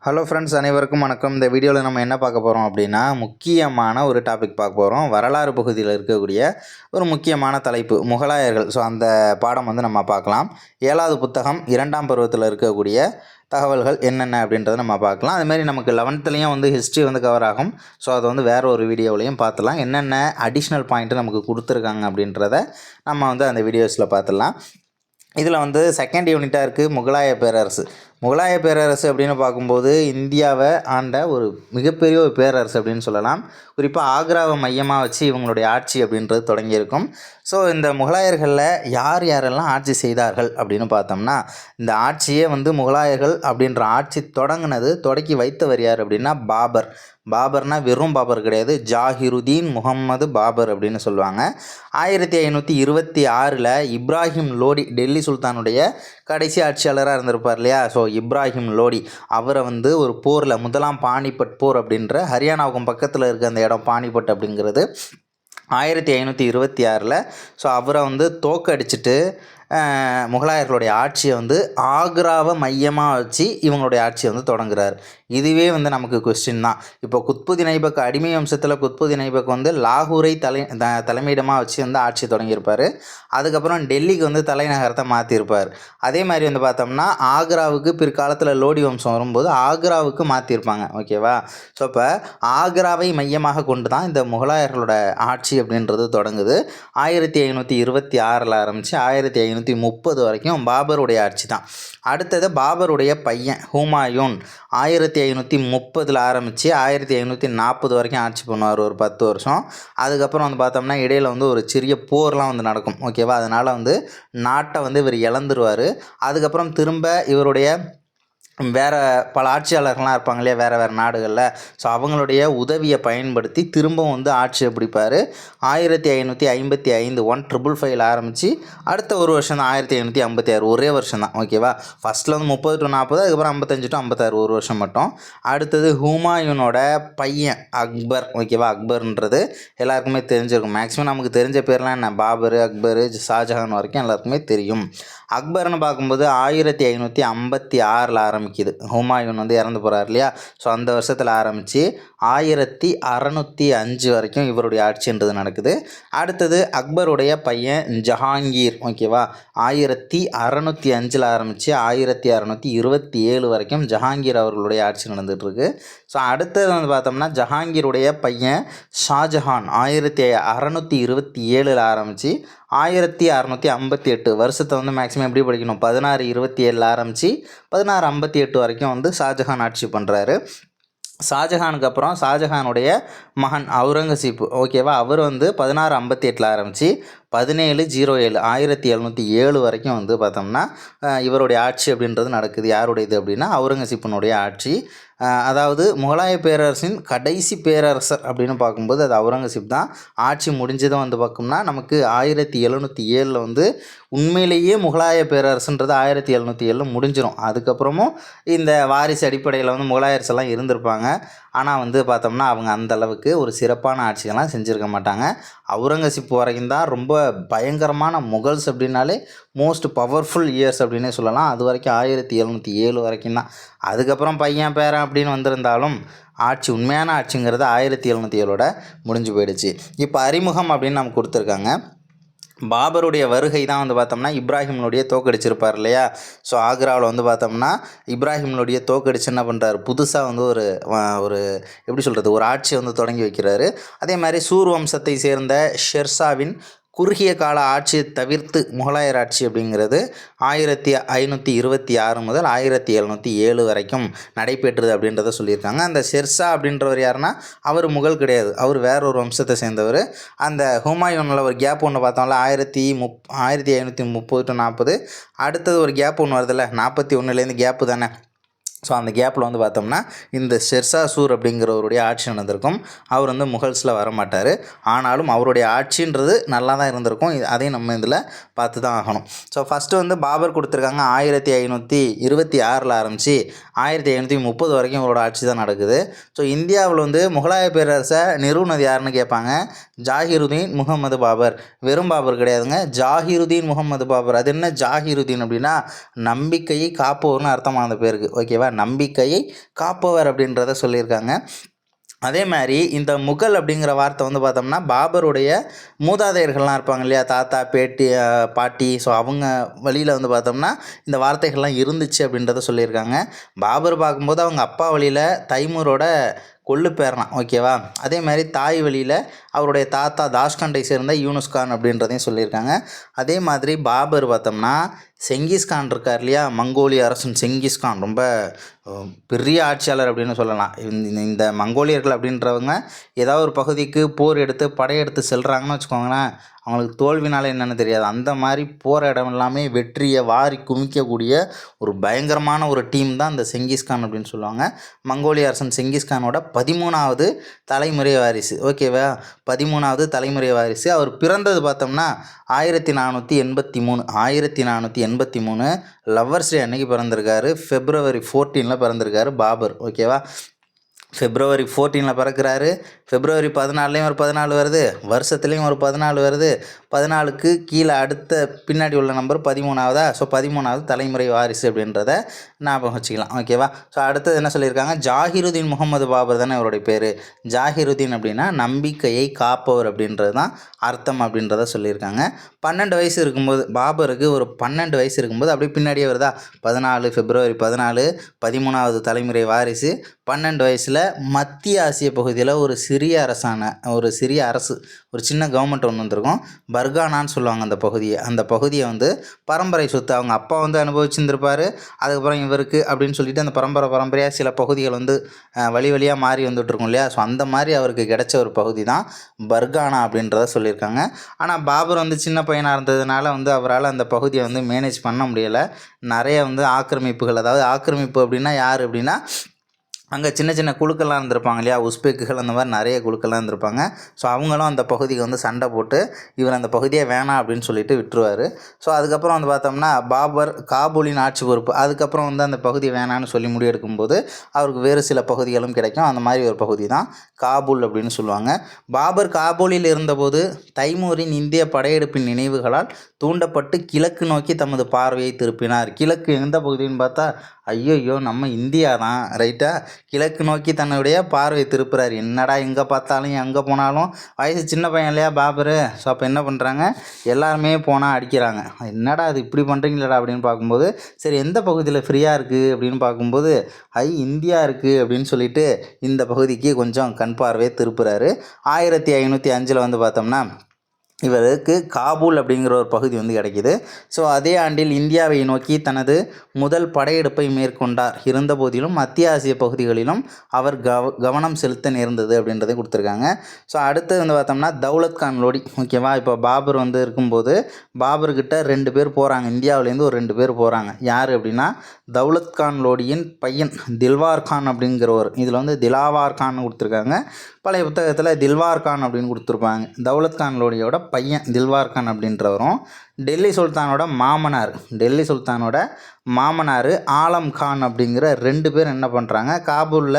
Hello friends, அனைவருக்கும் வணக்கம். இந்த வீடியோவில் நம்ம என்ன பார்க்க போகிறோம் அப்படின்னா, முக்கியமான ஒரு டாபிக் பார்க்க போகிறோம். வரலாறு பகுதியில் இருக்கக்கூடிய ஒரு முக்கியமான தலைப்பு முகலாயர்கள். ஸோ அந்த பாடம் நம்ம பார்க்கலாம். 7வது புத்தகம் 2ஆம் பருவத்தில் இருக்கக்கூடிய தகவல்கள் என்னென்ன அப்படின்றத நம்ம பார்க்கலாம். அதுமாரி நமக்கு 11த்துலேயும் ஹிஸ்ட்ரி கவர் ஆகும். ஸோ அதை வேறு ஒரு வீடியோவிலையும் பார்த்துலாம். என்னென்ன அடிஷ்னல் பாயிண்ட்டு நமக்கு கொடுத்துருக்காங்க அப்படின்றத நம்ம அந்த வீடியோஸில் பார்த்துடலாம். இதில் செகண்ட் யூனிட்டாக இருக்குது முகலாய பேரரசு. முகலாய பேரரசு அப்படின்னு பார்க்கும்போது இந்தியாவை ஆண்ட ஒரு மிகப்பெரிய ஒரு பேரரசு அப்படின்னு சொல்லலாம். குறிப்பாக ஆக்ராவை மையமாக வச்சு இவங்களுடைய ஆட்சி அப்படின்றது தொடங்கியிருக்கும். ஸோ இந்த முகலாயர்களில் யார் யாரெல்லாம் ஆட்சி செய்தார்கள் அப்படின்னு பார்த்தோம்னா, இந்த ஆட்சியே முகலாயர்கள் அப்படின்ற ஆட்சி தொடக்கி வைத்தவர் யார் அப்படின்னா பாபர். பாபர்னா வெறும் பாபர் கிடையாது, ஜாகிருதீன் முகம்மது பாபர் அப்படின்னு சொல்லுவாங்க. 1526 இப்ராஹிம் லோடி டெல்லி சுல்தானுடைய கடைசி ஆட்சியாளராக இருந்திருப்பார் இல்லையா. ஸோ இப்ராஹிம் லோடி அவரை ஒரு போரில் முதலாம் பானிபட் போர் அப்படின்ற ஹரியானாவுக்கும் பக்கத்தில் இருக்க அந்த இடம் பானிபட் அப்படிங்கிறது 1526. ஸோ அவரை தோக்கடிச்சிட்டு முகலாயர்களுடைய ஆட்சியை ஆக்ராவை மையமாக வச்சு இவங்களுடைய ஆட்சியை தொடங்குறார். இதுவே நமக்கு கொஸ்டின் தான். இப்போ குத்புதீன் ஐபக் அடிமை வம்சத்தில் குத்புதீன் ஐபக் லாகூரை தலைமையிடமாக வச்சு ஆட்சி தொடங்கியிருப்பார். அதுக்கப்புறம் டெல்லிக்கு தலைநகரத்தை மாற்றிருப்பார். அதே மாதிரி பார்த்தோம்னா ஆக்ராவுக்கு பிற்காலத்தில் லோடி வம்சம் வரும்போது ஆக்ராவுக்கு மாற்றிருப்பாங்க. ஓகேவா. ஸோ இப்போ ஆக்ராவை மையமாக கொண்டு தான் இந்த முகலாயர்களோட ஆட்சி அப்படின்றது தொடங்குது. 1526 ஆரம்பித்து 1530 வரைக்கும் பாபருடைய ஆட்சி தான். அடுத்தது பாபருடைய பையன் ஹுமாயூன் 1530 ஆரம்பித்து 1540 வரைக்கும் ஆட்சி பண்ணுவார், ஒரு 10 வருஷம். அதுக்கப்புறம் பார்த்தோம்னா இடையில் ஒரு சிறிய போர்லாம் நடக்கும். ஓகேவா. அதனால் நாட்டை இவர் இழந்துருவார். அதுக்கப்புறம் திரும்ப இவருடைய வேறு பல ஆட்சியாளர்கள்லாம் இருப்பாங்க இல்லையா வேறு நாடுகளில். ஸோ அவங்களுடைய உதவியை பயன்படுத்தி திரும்பவும் ஆட்சியை பிடிப்பார். 1555 1555 ஆரம்பித்து அடுத்த ஒரு வருஷம் தான் 1556, ஒரே வருஷம் தான். ஓகேவா. ஃபஸ்ட்டில் 30 to 40, அதுக்கப்புறம் 55 to 56, ஒரு வருஷம் மட்டும். அடுத்தது ஹுமாயூனோட பையன் அக்பர். ஓகேவா. அக்பர்ன்றது எல்லாருக்குமே தெரிஞ்சிருக்கும். மேக்ஸிமம் நமக்கு தெரிஞ்ச பேர்லாம் என்ன, பாபர், அக்பர், ஷாஜஹான் வரைக்கும் எல்லாருக்குமே தெரியும். அக்பர்னு பார்க்கும்போது 1556 ஆரம்பிக்குது. ஹுமாயூன் இறந்து போகிறார் இல்லையா. ஸோ அந்த வருஷத்தில் ஆரம்பித்து 1605 வரைக்கும் இவருடைய ஆட்சின்றது நடக்குது. அடுத்தது அக்பருடைய பையன் ஜஹாங்கீர். ஓகேவா. 1605 ஆரம்பித்து 1627 வரைக்கும் ஜஹாங்கீர் அவர்களுடைய ஆட்சி நடந்துகிட்ருக்கு. ஸோ அடுத்தது பார்த்தோம்னா ஜஹாங்கீருடைய பையன் ஷாஜஹான் 1627 ஆரம்பித்து 1658 வருஷத்தை மேக்ஸிமம் எப்படி படிக்கணும், 1627 ஆரம்பித்து 1658 வரைக்கும் ஷாஜஹான் ஆட்சி பண்ணுறாரு. ஷாஜஹானுக்கு அப்புறம் ஷாஜஹானுடைய மகன் அவுரங்கசீப். ஓகேவா. அவர் 1658 ஆரம்பித்து 1707 1707 வரைக்கும் பார்த்தோம்னா இவருடைய ஆட்சி அப்படின்றது நடக்குது. யாருடையது அப்படின்னா அவுரங்கசீப்பினுடைய ஆட்சி. அதாவது முகலாய பேரரசின் கடைசி பேரரசர் அப்படின்னு பார்க்கும்போது அது அவுரங்கசீப் தான். ஆட்சி முடிஞ்சதும் பார்த்தோம்னா நமக்கு 1707 உண்மையிலேயே முகலாய பேரரசுன்றது 1707 முடிஞ்சிடும். அதுக்கப்புறமும் இந்த வாரிசு அடிப்படையில் முகலாயர்ஸ் எல்லாம் இருந்திருப்பாங்க. ஆனால் பார்த்தோம்னா அவங்க அந்தளவுக்கு ஒரு சிறப்பான ஆட்சிகள்லாம் செஞ்சுருக்க மாட்டாங்க. அவுரங்கசீப் வரைக்கும் தான் ரொம்ப பயங்கரமான முகல்ஸ் அப்படின்னாலே மோஸ்ட் பவர்ஃபுல் இயர்ஸ் அப்படின்னே சொல்லலாம். அது வரைக்கும் 1707 வரைக்கும் தான். அதுக்கப்புறம் பையன் பேரன் அப்படின்னு வந்திருந்தாலும் ஆட்சி உண்மையான ஆட்சிங்கிறது 1707 முடிஞ்சு போயிடுச்சு. இப்போ அறிமுகம் அப்படின்னு நமக்கு கொடுத்துருக்காங்க. பாபருடைய வருகை தான் பார்த்தோம்னா இப்ராஹிம்னுடைய தோக்கடிச்சிருப்பார் இல்லையா. ஸோ ஆக்ராவில் பார்த்தோம்னா இப்ராஹிம்னுடைய தோக்கடிச்சு என்ன பண்ணுறாரு, புதுசாக ஒரு எப்படி சொல்கிறது, ஒரு ஆட்சியை தொடங்கி வைக்கிறாரு. அதே மாதிரி சூர் வம்சத்தை சேர்ந்த ஷெர்ஷாவின் குறுகிய கால ஆட்சியை தவிர்த்து முகலாயர் ஆட்சி அப்படிங்கிறது 1526 முதல் 1707 வரைக்கும் நடைபெற்றது அப்படின்றத சொல்லியிருக்காங்க. அந்த ஷெர்ஷா அப்படின்றவர் யாருன்னா அவர் முகல் கிடையாது, அவர் வேற ஒரு வம்சத்தை சேர்ந்தவர். அந்த ஹுமாயூனில் ஒரு கேப் ஒன்று பார்த்தோம்ல 1530 to 40, அடுத்தது ஒரு கேப் ஒன்று வருதுல்ல 41 கேப்பு தானே. ஸோ அந்த கேப்பில் பார்த்தோம்னா இந்த ஷெர்ஷா சூர் அப்படிங்கிறவருடைய ஆட்சி நடந்திருக்கும். அவர் முகல்ஸில் வரமாட்டார். ஆனாலும் அவருடைய ஆட்சின்றது நல்லா தான் இருந்திருக்கும். அதையும் நம்ம இதில் பார்த்து தான் ஆகணும். ஸோ ஃபஸ்ட்டு பாபர் கொடுத்துருக்காங்க 1526 ஆரம்பித்து 1530 வரைக்கும் இவரோட ஆட்சி தான் நடக்குது. ஸோ இந்தியாவில் வந்து முகலாய பேரரசை நிறுவனது யாருன்னு கேட்பாங்க. ஜாகிருதீன் முகமது பாபர். வெறும் பாபர் கிடையாதுங்க, ஜாகிருதீன் முகமது பாபர். அது என்ன ஜாகிருதீன் அப்படின்னா நம்பிக்கையை காப்பவர்னு அர்த்தமாக அந்த பேருக்கு. ஓகேவா, நம்பிக்கையை காப்பவர் அப்படின்றத சொல்லியிருக்காங்க. அதே மாதிரி இந்த முகல் அப்படிங்கிற வார்த்தை வந்து பார்த்தோம்னா பாபருடைய மூதாதையர்கள்லாம் இருப்பாங்க இல்லையா, தாத்தா பாட்டி. ஸோ அவங்க வழியில் வந்து பார்த்தோம்னா இந்த வார்த்தைகள்லாம் இருந்துச்சு அப்படின்றத சொல்லியிருக்காங்க. பாபர் பார்க்கும்போது அவங்க அப்பா வழியில் தைமூரோட கொள்ளு பேரலாம். ஓகேவா, அதே மாதிரி தாய் வழியில் அவருடைய தாத்தா தாஷ்கண்டை சேர்ந்த யூனுஸ்கான் அப்படின்றதையும் சொல்லியிருக்காங்க. அதே மாதிரி பாபர் பார்த்தோம்னா செங்கிஸ்கான் இருக்கார் இல்லையா, மங்கோலிய அரசன் செங்கிஸ்கான் ரொம்ப பெரிய ஆட்சியாளர் அப்படின்னு சொல்லலாம். இந்த மங்கோலியர்கள் அப்படின்றவங்க ஏதாவது ஒரு பகுதிக்கு போர் எடுத்து படையெடுத்து செல்கிறாங்கன்னு வச்சுக்கோங்களேன், அவங்களுக்கு தோல்வினால என்னென்னு தெரியாது. அந்த மாதிரி போகிற இடம் எல்லாமே வெற்றியை வாரி குமிக்கக்கூடிய ஒரு பயங்கரமான ஒரு டீம் தான் இந்த செங்கிஸ்கான் அப்படின்னு சொல்லுவாங்க. மங்கோலிய அரசன் செங்கிஸ்கானோட 13வது தலைமுறை வாரிசு. ஓகேவா, 13வது தலைமுறை வாரிசு. அவர் பிறந்தது பார்த்தோம்னா 1483 லவ்வர்ஸ் டே அன்னைக்கு பிறந்திருக்காரு. February 14 பிறந்திருக்காரு பாபர். ஓகேவா, February 14 பிறக்கிறாரு. February 14 ஒரு 14 வருது, வருஷத்துலேயும் ஒரு 14 வருது. 14க்கு கீழே அடுத்த பின்னாடி உள்ள நம்பர் 13ஆவதா. ஸோ 13வது தலைமுறை வாரிசு அப்படின்றத ஞாபகம் வச்சுக்கலாம். ஓகேவா, ஸோ அடுத்தது என்ன சொல்லியிருக்காங்க, ஜாகிருதீன் முகமது பாபர் தானே அவருடைய பேர். ஜாகிருதீன் அப்படின்னா நம்பிக்கையை காப்பவர் அப்படின்றது தான் அர்த்தம் அப்படின்றத சொல்லியிருக்காங்க. 12 வயசு இருக்கும்போது பாபருக்கு ஒரு 12 வயசு இருக்கும்போது அப்படியே பின்னாடியே வருதா, 14 February 14 13வது தலைமுறை வாரிசு. 12 வயசில் மத்திய ஆசிய பகுதியில் ஒரு சிறிய அரசு ஒரு சின்ன கவர்மெண்ட் ஒன்று வந்திருக்கும். பர்கானான்னு சொல்லுவாங்க அந்த பகுதியை வந்து பரம்பரை சொத்து அவங்க அப்பா வந்து அனுபவிச்சுருந்துருப்பார். அதுக்கப்புறம் இவருக்கு அப்படின்னு சொல்லிட்டு அந்த பரம்பரையாக சில பகுதிகள் வந்து வழியாக மாறி வந்துட்டுருக்கும் இல்லையா. ஸோ அந்த மாதிரி அவருக்கு கிடைச்ச ஒரு பகுதி தான் பர்கானா அப்படின்றத சொல்லியிருக்காங்க. ஆனால் பாபர் வந்து சின்ன பையனாக இருந்ததுனால வந்து அவரால் அந்த பகுதியை வந்து மேனேஜ் பண்ண முடியலை. நிறைய வந்து ஆக்கிரமிப்புகள், அதாவது ஆக்கிரமிப்பு அப்படின்னா யார் அப்படின்னா அங்கே சின்ன சின்ன குழுக்கள்லாம் இருந்திருப்பாங்க இல்லையா, உஸ்பெக்குகள் அந்த மாதிரி நிறைய குழுக்கள்லாம் இருந்திருப்பாங்க. ஸோ அவங்களும் அந்த பகுதிக்கு வந்து சண்டை போட்டு இவர் அந்த பகுதியை வேணாம் அப்படின்னு சொல்லிட்டு விட்டுருவார். ஸோ அதுக்கப்புறம் வந்து பார்த்தோம்னா பாபர் காபூலின் ஆட்சி பொறுப்பு. அதுக்கப்புறம் வந்து அந்த பகுதி வேணான்னு சொல்லி முடிவெடுக்கும்போது அவருக்கு வேறு சில பகுதிகளும் கிடைக்கும். அந்த மாதிரி ஒரு பகுதி தான் காபூல் அப்படின்னு சொல்லுவாங்க. பாபர் காபூலில் இருந்தபோது தைமூரின் இந்திய படையெடுப்பின் நினைவுகளால் தூண்டப்பட்டு கிழக்கு நோக்கி தமது பார்வையை திருப்பினார். கிழக்கு எந்த பகுதின்னு பார்த்தா ஐயோ நம்ம இந்தியா தான், ரைட்டா. கிழக்கு நோக்கி தன்னுடைய பார்வை திருப்புறாரு. என்னடா எங்கே பார்த்தாலும் எங்கே போனாலும் வயசு சின்ன பையன் இல்லையா பாபரு. ஸோ அப்போ என்ன பண்ணுறாங்க, எல்லாருமே போனால் அடிக்கிறாங்க. என்னடா அது இப்படி பண்ணுறீங்களடா அப்படின்னு பார்க்கும்போது சரி எந்த பகுதியில் ஃப்ரீயாக இருக்குது அப்படின்னு பார்க்கும்போது இந்தியா இருக்குது அப்படின்னு சொல்லிட்டு இந்த பகுதிக்கு கொஞ்சம் கண் பார்வையை திருப்புறாரு. 1505 வந்து பார்த்தோம்னா இவருக்கு காபூல் அப்படிங்கிற ஒரு பகுதி வந்து கிடைக்கிது. ஸோ அதே ஆண்டில் இந்தியாவை நோக்கி தனது முதல் படையெடுப்பை மேற்கொண்டார். இருந்த போதிலும் மத்திய ஆசிய பகுதிகளிலும் அவர் கவனம் செலுத்த நேர்ந்தது அப்படின்றதை கொடுத்துருக்காங்க. ஸோ அடுத்து வந்து பார்த்தோம்னா தௌலத் கான் லோடி. ஓகேவா, இப்போ பாபர் வந்து இருக்கும்போது பாபர்கிட்ட 2 பேர் போகிறாங்க, இந்தியாவிலேருந்து ஒரு 2 பேர் போகிறாங்க. யார் அப்படின்னா தௌலத் கான் லோடியின் பையன் தில்வார் கான் அப்படிங்கிறவர். இதில் வந்து திலாவார் கான் கொடுத்துருக்காங்க, பழைய புத்தகத்தில் தில்வார் கான் அப்படின்னு கொடுத்துருப்பாங்க. தௌலத் கான் லோடியோட பையன் தில்வார் கான் அப்படின்றவரும் டெல்லி சுல்தானோட மாமனார் ஆலம் கான் அப்படிங்கிற 2 பேர் என்ன பண்ணுறாங்க, காபூலில்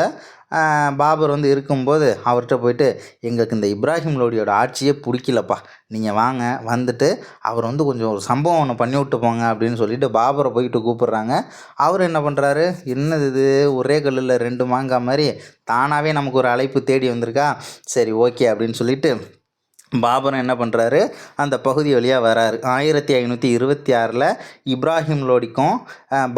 பாபர் வந்து இருக்கும்போது அவர்கிட்ட போயிட்டு எங்களுக்கு இந்த இப்ராஹிம் லோடியோட ஆட்சியே பிடிக்கலப்பா, நீங்கள் வாங்க, வந்துட்டு அவர் வந்து கொஞ்சம் ஒரு சம்பவம் ஒன்று பண்ணி விட்டு போங்க அப்படின்னு சொல்லிட்டு பாபரை போயிட்டு கூப்பிட்றாங்க. அவர் என்ன பண்ணுறாரு, என்னது இது ஒரே கல்லில் 2 மாங்காய் மாதிரி தானாகவே நமக்கு ஒரு அழைப்பு தேடி வந்திருக்கா, சரி ஓகே அப்படின்னு சொல்லிட்டு பாபரும் என்ன பண்ணுறாரு, அந்த பகுதி வழியாக வராரு. 1526 இப்ராஹிம் லோடிக்கும்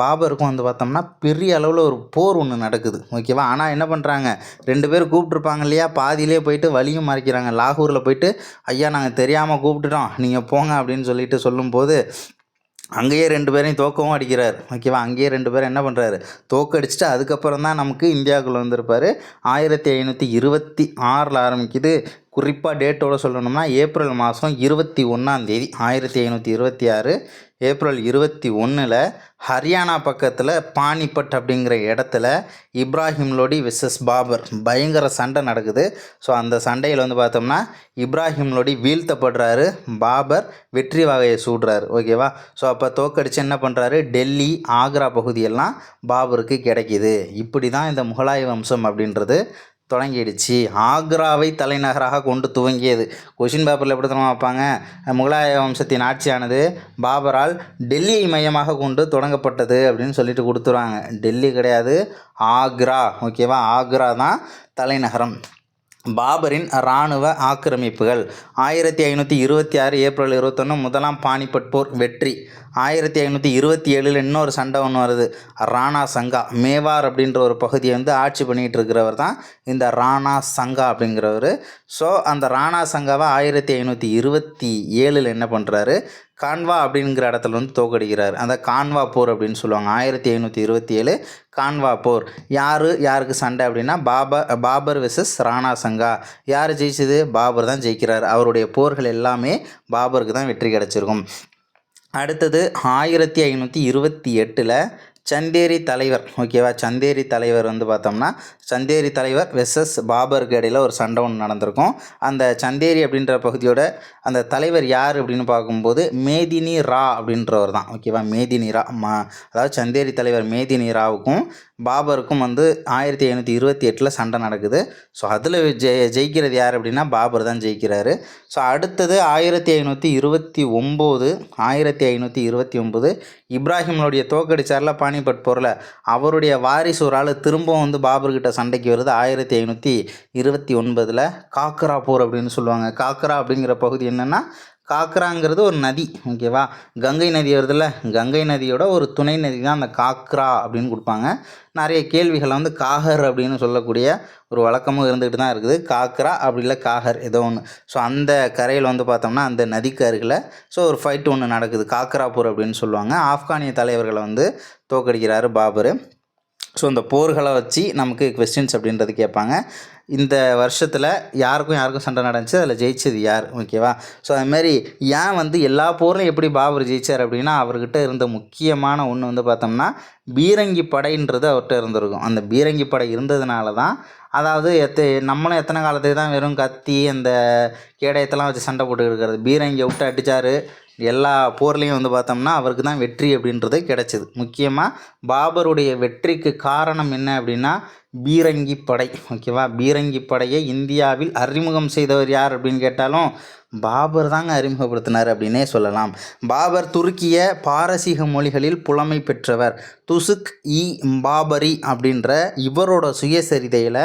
பாபருக்கும் வந்து பார்த்தோம்னா பெரிய அளவில் ஒரு போர் ஒன்று நடக்குது. ஓகேவா, ஆனால் என்ன பண்ணுறாங்க, 2 பேர் கூப்பிட்ருப்பாங்க இல்லையா, பாதியிலே போயிட்டு வழியும் மறைக்கிறாங்க. லாகூரில் போயிட்டு ஐயா நாங்கள் தெரியாமல் கூப்பிட்டுட்டோம், நீங்கள் போங்க அப்படின்னு சொல்லிட்டு சொல்லும்போது அங்கேயே 2 பேரையும் தோக்கவும் அடிக்கிறார். ஓகேவா, அங்கேயே 2 பேரும் என்ன பண்ணுறாரு, தோக்கடிச்சிட்டு அதுக்கப்புறம் தான் நமக்கு இந்தியாவுக்குள்ளே வந்திருப்பார். 1526 ஆரம்பிக்குது. குறிப்பாக டேட்டோடு சொல்லணும்னா ஏப்ரல் மாதம் 21 1526 ஏப்ரல் 21 ஹரியானா பக்கத்தில் பானிபட் அப்படிங்கிற இடத்துல இப்ராஹிம் லோடி வெர்சஸ் பாபர் பயங்கர சண்டை நடக்குது. ஸோ அந்த சண்டையில் வந்து பார்த்தோம்னா இப்ராஹிம் லோடி வீழ்த்தப்படுறாரு, பாபர் வெற்றி வாகையை சூடுறாரு. ஓகேவா. ஸோ அப்போ தோக்கடிச்சு என்ன பண்ணுறாரு, டெல்லி ஆக்ரா பகுதியெல்லாம் பாபருக்கு கிடைக்கிது. இப்படி தான் இந்த முகலாய வம்சம் அப்படின்றது தொடங்கிடுச்சு. ஆக்ராவை தலைநகராக கொண்டு துவங்கியது. கொஷின் பேப்பரில் எப்படி தான் வைப்பாங்க, முகலாய வம்சத்தின் ஆட்சியானது பாபரால் டெல்லியை மையமாக கொண்டு தொடங்கப்பட்டது அப்படின்னு சொல்லிட்டு கொடுத்துருவாங்க. டெல்லி கிடையாது, ஆக்ரா. ஓகேவா. ஆக்ரா தான் தலைநகரம். பாபரின் இராணுவ ஆக்கிரமிப்புகள் 1526 ஏப்ரல் 21 முதலாம் பானிபட் போர் வெற்றி. 1527 இன்னொரு சண்டை ஒன்று வருது, ராணா சங்கா. மேவார் அப்படின்ற ஒரு பகுதியை வந்து ஆட்சி பண்ணிகிட்டு இருக்கிறவர் தான் இந்த ராணா சங்கா அப்படிங்கிறவர். ஸோ அந்த ராணா சங்காவை 1527 என்ன பண்ணுறாரு, கான்வா அப்படிங்கிற இடத்துல வந்து தோக்கடிக்கிறார். அந்த கான்வா போர் அப்படின்னு சொல்லுவாங்க. 1527 கான்வா போர். யாருக்கு சண்டை அப்படின்னா பாபர் வெர்சஸ் ராணா சங்கா. யார் ஜெயிச்சது, பாபர் தான் ஜெயிக்கிறார். அவருடைய போர்கள் எல்லாமே பாபருக்கு தான் வெற்றி கிடச்சிருக்கும். அடுத்தது 1528 சந்தேரி தலைவர். ஓகேவா. சந்தேரி தலைவர் வந்து பார்த்தோம்னா சந்தேரி தலைவர் வெர்சஸ் பாபருக்கு இடையில் ஒரு சண்டை ஒன்று நடந்திருக்கும். அந்த சந்தேரி அப்படின்ற பகுதியோட அந்த தலைவர் யார் அப்படின்னு பார்க்கும்போது மேதினி ரா அப்படின்றவர் தான். ஓகேவா. மேதினி ரா அதாவது சந்தேரி தலைவர் மேதினி ராவுக்கும் பாபருக்கும் வந்து 1528 சண்டை நடக்குது. ஸோ அதில் ஜெயிக்கிறது யார் அப்படின்னா பாபர் தான் ஜெயிக்கிறாரு. ஸோ அடுத்தது 1529 இப்ராஹிம்னுடைய தோக்கடிச்சார்ல பானிபட் போரில், அவருடைய வாரிசு ஒரு ஆள் திரும்பவும் வந்து பாபர்கிட்ட சண்டைக்கு வருது. 1529 காக்ரா போர் அப்படின்னு சொல்லுவாங்க. காக்ரா அப்படிங்கிற பகுதி என்னென்னா, காக்ராங்கிறது ஒரு நதி. ஓகேவா. கங்கை நதி வருதுல்ல, கங்கை நதியோட ஒரு துணை நதி தான் அந்த காக்ரா அப்படின்னு கொடுப்பாங்க. நிறைய கேள்விகளை வந்து காகர் அப்படின்னு சொல்லக்கூடிய ஒரு வழக்கமும் இருந்துகிட்டு தான் இருக்குது. காக்ரா அப்படி இல்லை காகர் ஏதோ ஒன்று. ஸோ அந்த கரையில் வந்து பார்த்தோம்னா அந்த நதிக்கு அருகில் ஸோ ஒரு ஃபைட் ஒன்று நடக்குது, காக்ரா போர் அப்படின்னு சொல்லுவாங்க. ஆப்கானிய தலைவர்களை வந்து தோக்கடிக்கிறாரு பாபர். ஸோ இந்த போர்களை வச்சு நமக்கு கொஸ்டின்ஸ் அப்படின்றது கேட்பாங்க. இந்த வருஷத்தில் யாருக்கும் சண்டை நடந்துச்சு, அதில் ஜெயிச்சது யார். ஓகேவா. ஸோ அதுமாரி ஏன் வந்து எல்லா போர்லையும் எப்படி பாபர் ஜெயிச்சார் அப்படின்னா, அவர்கிட்ட இருந்த முக்கியமான ஒன்று வந்து பார்த்தோம்னா பீரங்கி படைன்றது அவர்கிட்ட இருந்திருக்கும். அந்த பீரங்கி படை இருந்ததுனால தான், அதாவது நம்மளும் எத்தனை காலத்துக்கு தான் வெறும் கத்தி அந்த கேடயத்தெல்லாம் வச்சு சண்டை போட்டு இருக்கிறது. பீரங்கியை விட்டு அடித்தார். எல்லா போர்லேயும் வந்து பார்த்தோம்னா அவருக்கு தான் வெற்றி அப்படின்றது கிடச்சிது. முக்கியமாக பாபருடைய வெற்றிக்கு காரணம் என்ன அப்படின்னா பீரங்கி படை. ஓகேவா. பீரங்கி படையை இந்தியாவில் அறிமுகம் செய்தவர் யார் அப்படின்னு கேட்டாலும் பாபர் தாங்க அறிமுகப்படுத்தினார் அப்படின்னே சொல்லலாம். பாபர் துருக்கிய பாரசீக மொழிகளில் புலமை பெற்றவர். துசுக் இ பாபரி அப்படின்ற இவரோட சுயசரிதையில்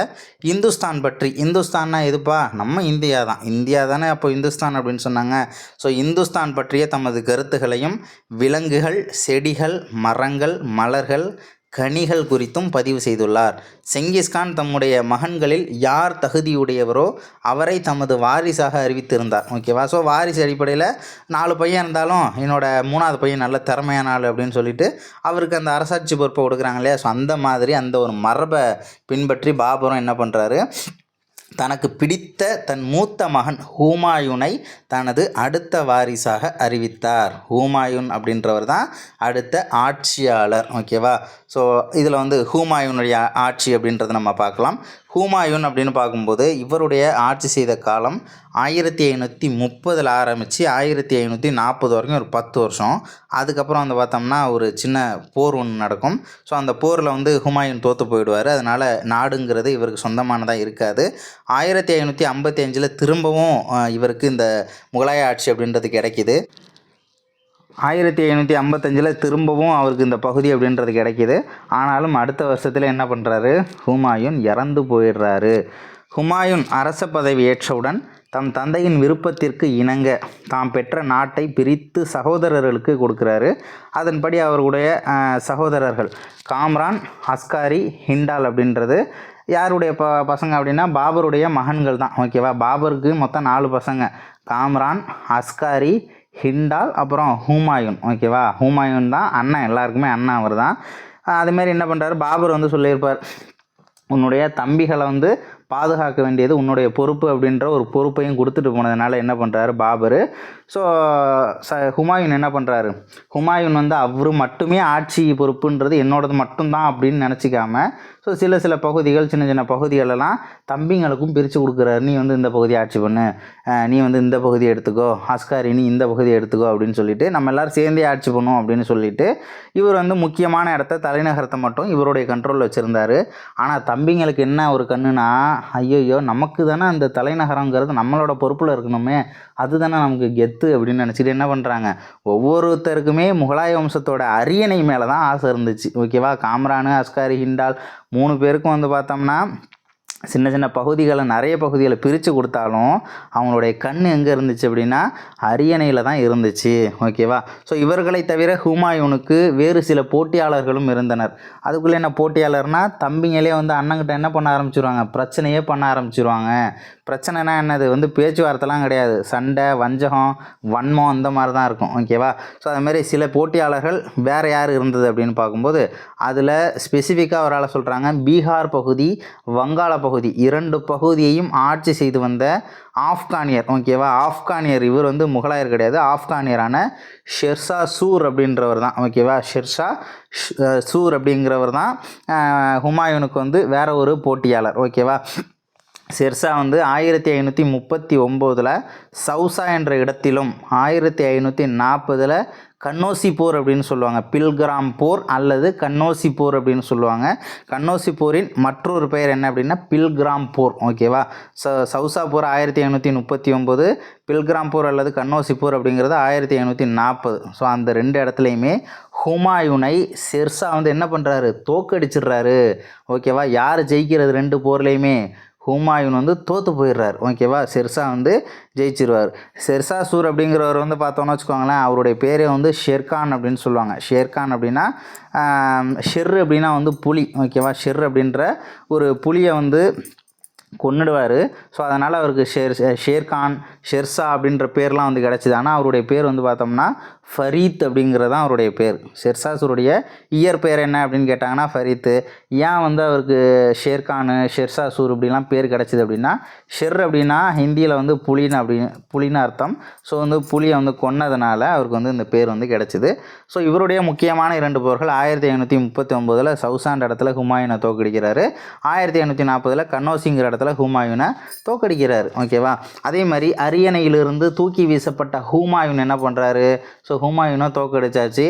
இந்துஸ்தான் பற்றி, இந்துஸ்தான்னா எதுப்பா, நம்ம இந்தியா தானே அப்போ இந்துஸ்தான் அப்படின்னு சொன்னாங்க. ஸோ இந்துஸ்தான் பற்றிய தமது கருத்துக்களையும் விலங்குகள், செடிகள், மரங்கள், மலர்கள், கனிகள் குறித்தும் பதிவு செய்துள்ளார். செங்கிஸ்கான் தம்முடைய மகன்களில் யார் தகுதியுடையவரோ அவரை தமது வாரிசாக அறிவித்திருந்தார். ஓகேவா. ஸோ வாரிசு அடிப்படையில் 4 பையன் இருந்தாலும் என்னோட 3ஆவது பையன் நல்ல திறமையான ஆள் அப்படின்னு சொல்லிட்டு அவருக்கு அந்த அரசாட்சி பொறுப்பை கொடுக்குறாங்க இல்லையா. ஸோ அந்த மாதிரி அந்த ஒரு மரபை பின்பற்றி பாபரும் என்ன பண்ணுறாரு, தனக்கு பிடித்த தன் மூத்த மகன் ஹூமாயூனை தனது அடுத்த வாரிசாக அறிவித்தார். ஹூமாயூன் அப்படின்றவர் தான் அடுத்த ஆட்சியாளர். ஓகேவா. ஸோ இதில் வந்து ஹூமாயூனுடைய ஆட்சி அப்படின்றத நம்ம பார்க்கலாம். ஹூமாயூன் அப்படின்னு பார்க்கும்போது இவருடைய ஆட்சி செய்த காலம் 1530 ஆரம்பித்து 1540 வரைக்கும் ஒரு 10 வருஷம். அதுக்கப்புறம் வந்து பார்த்தோம்னா ஒரு சின்ன போர் ஒன்று நடக்கும். ஸோ அந்த போரில் வந்து ஹுமாயூன் தோற்று போயிடுவார். அதனால் நாடுங்கிறது இவருக்கு சொந்தமானதாக இருக்காது. 1555 திரும்பவும் இவருக்கு இந்த முகலாய ஆட்சி அப்படின்றது கிடைக்கிது. 1555 திரும்பவும் அவருக்கு இந்த பகுதி அப்படின்றது கிடைக்கிது. ஆனாலும் அடுத்த வருஷத்தில் என்ன பண்ணுறாரு, ஹுமாயூன் இறந்து போயிடுறாரு. ஹுமாயூன் அரச பதவி ஏற்றவுடன் தம் தந்தையின் விருப்பத்திற்கு இணங்க தாம் பெற்ற நாட்டை பிரித்து சகோதரர்களுக்கு கொடுக்குறாரு. அதன்படி அவருடைய சகோதரர்கள் காம்ரான், அஸ்காரி, ஹிண்டால் அப்படின்றது யாருடைய பசங்க அப்படின்னா பாபருடைய மகன்கள் தான். ஓகேவா. பாபருக்கு மொத்தம் 4 பசங்க, காம்ரான், அஸ்காரி, ஹிண்டால், அப்புறம் ஹுமாயூன். ஓகேவா. ஹுமாயூன் தான் அண்ணன், எல்லாருக்குமே அண்ணன் அவர் தான். அதுமாரி என்ன பண்ணுறாரு, பாபர் வந்து சொல்லியிருப்பார், உன்னுடைய தம்பிகளை வந்து பாதுகாக்க வேண்டியது உன்னுடைய பொறுப்பு அப்படின்ற ஒரு பொறுப்பையும் கொடுத்துட்டு போனதுனால என்ன பண்ணுறாரு பாபர். ஸோ ஹுமாயூன் என்ன பண்ணுறாரு, ஹுமாயூன் வந்து அவரு மட்டுமே ஆட்சி பொறுப்புன்றது என்னோடது மட்டும்தான் அப்படின்னு நினச்சிக்காம ஸோ சில பகுதிகள் சின்ன சின்ன பகுதிகளெல்லாம் தம்பிங்களுக்கும் பிரித்து கொடுக்குறாரு. நீ வந்து இந்த பகுதியை ஆட்சி பண்ணு, நீ வந்து இந்த பகுதியை எடுத்துக்கோ, அஸ்காரி நீ இந்த பகுதியை எடுத்துக்கோ அப்படின்னு சொல்லிட்டு நம்ம எல்லோரும் சேர்ந்தே ஆட்சி பண்ணுவோம் அப்படின்னு சொல்லிட்டு இவர் வந்து முக்கியமான இடத்த தலைநகரத்தை மட்டும் இவருடைய கண்ட்ரோலில் வச்சுருந்தார். ஆனால் தம்பிங்களுக்கு என்ன ஒரு கண்ணுனா, ஐயோ நமக்கு தானே அந்த தலைநகரங்கிறது நம்மளோட பொறுப்பில் இருக்கணுமே, அதுதானே நமக்கு கெத்து அப்படின்னு நினச்சிட்டு என்ன பண்ணுறாங்க, ஒவ்வொருத்தருக்குமே முகலாய வம்சத்தோட அரியணை மேலே தான் ஆசை இருந்துச்சு. ஓகேவா, காம்ரானு அஸ்காரி ஹிண்டால் 3 பேருக்கும் வந்து பார்த்தோம்னா சின்ன சின்ன பகுதிகளை நிறைய பகுதிகளை பிரித்து கொடுத்தாலும் அவங்களுடைய கண் எங்கே இருந்துச்சு அப்படின்னா அரியணையில் தான் இருந்துச்சு. ஓகேவா, ஸோ இவர்களை தவிர ஹுமாயூனுக்கு வேறு சில போட்டியாளர்களும் இருந்தனர். அதுக்குள்ளே என்ன போட்டியாளர்னால் தம்பிங்களே வந்து அண்ணங்கிட்ட என்ன பண்ண ஆரம்பிச்சிருவாங்க, பிரச்சனையே பண்ண ஆரம்பிச்சிருவாங்க. பிரச்சனைனா என்னது வந்து பேச்சுவார்த்தைலாம் கிடையாது, சண்டை வஞ்சகம் வன்மம் அந்த மாதிரி தான் இருக்கும். ஓகேவா, ஸோ அதுமாரி சில போட்டியாளர்கள் வேறு யார் இருந்தது அப்படின்னு பார்க்கும்போது அதில் ஸ்பெசிஃபிக்காக ஒரு ஆளை சொல்கிறாங்க, பீகார் பகுதி வங்காள பகுதி 2 பகுதியையும் ஆட்சி செய்து வந்த ஆப்கானியர். ஓகேவா, ஆப்கானியர் இவர் வந்து முகலாயர் கிடையாது, ஆப்கானியரான ஷெர்ஷா சூர் அப்படின்றவர் தான். ஓகேவா, ஷெர்ஷா சூர் அப்படிங்கிறவர் தான் ஹுமாயூனுக்கு வந்து வேற ஒரு போட்டியாளர். ஓகேவா, ஷெர்ஷா வந்து 1539 சவுசா என்ற இடத்திலும் 1540 கன்னோசி போர் அப்படின்னு சொல்லுவாங்க, பில்கிராம் போர் அல்லது கன்னோசி போர் அப்படின்னு சொல்லுவாங்க. கன்னோசி போரின் மற்றொரு பெயர் என்ன அப்படின்னா பில்கிராம் போர். ஓகேவா, சவுசா போர் 1539, பில்கிராம் போர் அல்லது கன்னோசி போர் அப்படிங்கிறது 1540. ஸோ அந்த 2 இடத்துலையுமே ஹுமாயூனை ஷெர்ஷா வந்து என்ன பண்ணுறாரு, தோக்கடிச்சிடுறாரு. ஓகேவா, யார் ஜெயிக்கிறது 2 போர்லேயுமே, ஹுமாயூன் வந்து தோற்று போயிடுறார். ஓகேவா, ஷெர்ஷா வந்து ஜெயிச்சிருவார். ஷெர்ஷா சூர் அப்படிங்கிறவர் வந்து பார்த்தோன்னு வச்சுக்கோங்களேன், அவருடைய பேரே வந்து ஷெர்கான் அப்படின்னு சொல்லுவாங்க. ஷெர்கான் அப்படின்னா ஷெர் அப்படின்னா வந்து புலி. ஓகேவா, ஷெர் அப்படின்ற ஒரு புலியை வந்து கொன்னுடுவார். ஸோ அதனால் அவருக்கு ஷேர்கான் ஷெர்ஷா அப்படின்ற பேர்லாம் வந்து கிடச்சிது. ஆனால் அவருடைய பேர் வந்து பார்த்தோம்னா ஃபரீத் அப்படிங்கிறது தான் அவருடைய பேர். ஷெர்ஷாசூருடைய இயற்பெயர் என்ன அப்படின்னு கேட்டாங்கன்னா ஃபரீத்து. ஏன் வந்து அவருக்கு ஷேர்கானு ஷெர்ஷாசூர் இப்படிலாம் பேர் கிடச்சிது அப்படின்னா, ஷெர் அப்படின்னா ஹிந்தியில் வந்து புலின்னு அர்த்தம். ஸோ வந்து புலியை வந்து கொன்னதுனால அவருக்கு வந்து இந்த பேர் வந்து கிடச்சிது. ஸோ இவருடைய முக்கியமான 2 போர்கள் 1539 சவுசான்ற இடத்துல ஹுமாயூனை தோக்கடிக்கிறாரு, 1540 கன்னோசிங்கிற இடத்துல ஹுமாயூனை தோக்கடிக்கிறார். ஓகேவா, அதே மாதிரி அரியணையிலிருந்து தூக்கி வீசப்பட்ட ஹுமாயூன் என்ன பண்ணுறாரு, ஸோ ஹுமாயூனை தோக்கடிச்சாச்சு,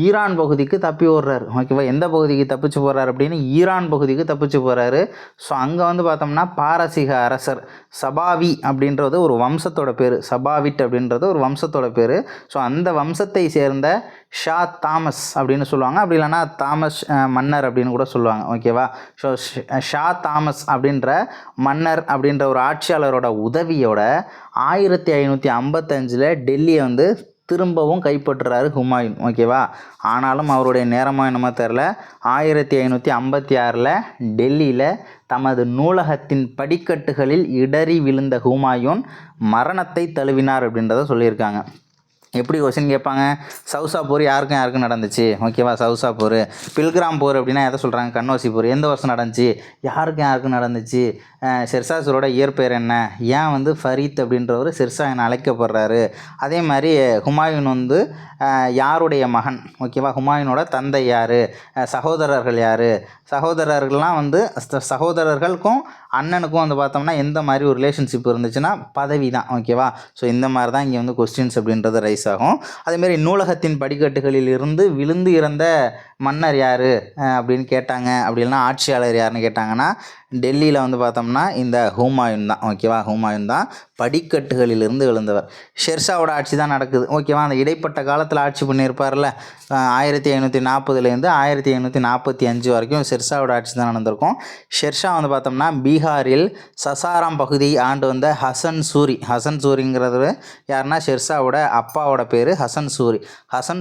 ஈரான் பகுதிக்கு தப்பி ஓடுறாரு. ஓகேவா, எந்த பகுதிக்கு தப்பிச்சு போகிறார் அப்படின்னு ஈரான் பகுதிக்கு தப்பிச்சு போகிறாரு. ஸோ அங்கே வந்து பார்த்தோம்னா பாரசீக அரசர் சபாவி அப்படின்றது ஒரு வம்சத்தோட பேர், சபாவிட் அப்படின்றது ஒரு வம்சத்தோட பேர். ஸோ அந்த வம்சத்தை சேர்ந்த ஷா தாமஸ் அப்படின்னு சொல்லுவாங்க, அப்படி இல்லைன்னா தாமஸ் மன்னர் அப்படின்னு கூட சொல்லுவாங்க. ஓகேவா, ஸோ ஷா தாமஸ் அப்படின்ற மன்னர் அப்படின்ற ஒரு ஆட்சியாளரோட உதவியோட 1555 டெல்லியை வந்து திரும்பவும் கைப்பற்றுறாரு ஹுமாயூன். ஓகேவா, ஆனாலும் அவருடைய நேரமாக என்னமோ தெரில, 1556 டெல்லியில் தமது நூலகத்தின் படிக்கட்டுகளில் இடறி விழுந்த ஹுமாயூன் மரணத்தை தழுவினார் அப்படின்றத சொல்லியிருக்காங்க. எப்படி கொஸ்டின் கேட்பாங்க, சவுசா போர் யாருக்கும் நடந்துச்சு. ஓகேவா, சவுசா போர். பில்கிராம் போர் அப்படின்னா எதை சொல்கிறாங்க, கன்னோசி போர் எந்த வருஷம் நடந்துச்சு, யாருக்கும் நடந்துச்சு, ஷெர்ஷாசூரோட இயற்பெயர் என்ன, ஏன் வந்து ஃபரீத் அப்படின்றவர் ஷெர்ஷா என அழைக்கப்படுறாரு, அதே மாதிரி ஹுமாயூன் வந்து யாருடைய மகன். ஓகேவா, ஹுமாயூனோட தந்தை யார், சகோதரர்கள் யார், சகோதரர்கள்லாம் வந்து சகோதரர்களுக்கும் அண்ணனுக்கும் வந்து பார்த்தோம்னா எந்த மாதிரி ஒரு ரிலேஷன்ஷிப் இருந்துச்சுன்னா பதவி தான். ஓகேவா, ஸோ இந்த மாதிரி தான் இங்கே வந்து கொஸ்டின்ஸ் அப்படின்றது ரைஸ் ஆகும். அதேமாரி நூலகத்தின் படிக்கட்டுகளில் இருந்து விழுந்து இறந்த மன்னர் யார் அப்படின்னு கேட்டாங்க, அப்படி இல்லைனா ஆட்சியாளர் யாருன்னு கேட்டாங்கன்னா டெல்லியில் வந்து பார்த்தோம்னா இந்த ஹுமாயூன் தான். ஓகேவா, ஹுமாயூன் தான் படிக்கட்டுகளிலிருந்து விழுந்தவர். ஷெர்ஷாவோட ஆட்சி தான் நடக்குது. ஓகேவா, அந்த இடைப்பட்ட காலத்தில் ஆட்சி பண்ணியிருப்பார்ல 1540 1545 வரைக்கும் ஷெர்ஷாவோட ஆட்சி தான் நடந்திருக்கும். ஷெர்ஷா வந்து பார்த்தோம்னா பீகாரில் சசாராம் பகுதியை ஆண்டு வந்த ஹசன் சூரிங்கிறது யாருன்னா ஷெர்ஷாவோட அப்பாவோட பேர் ஹசன்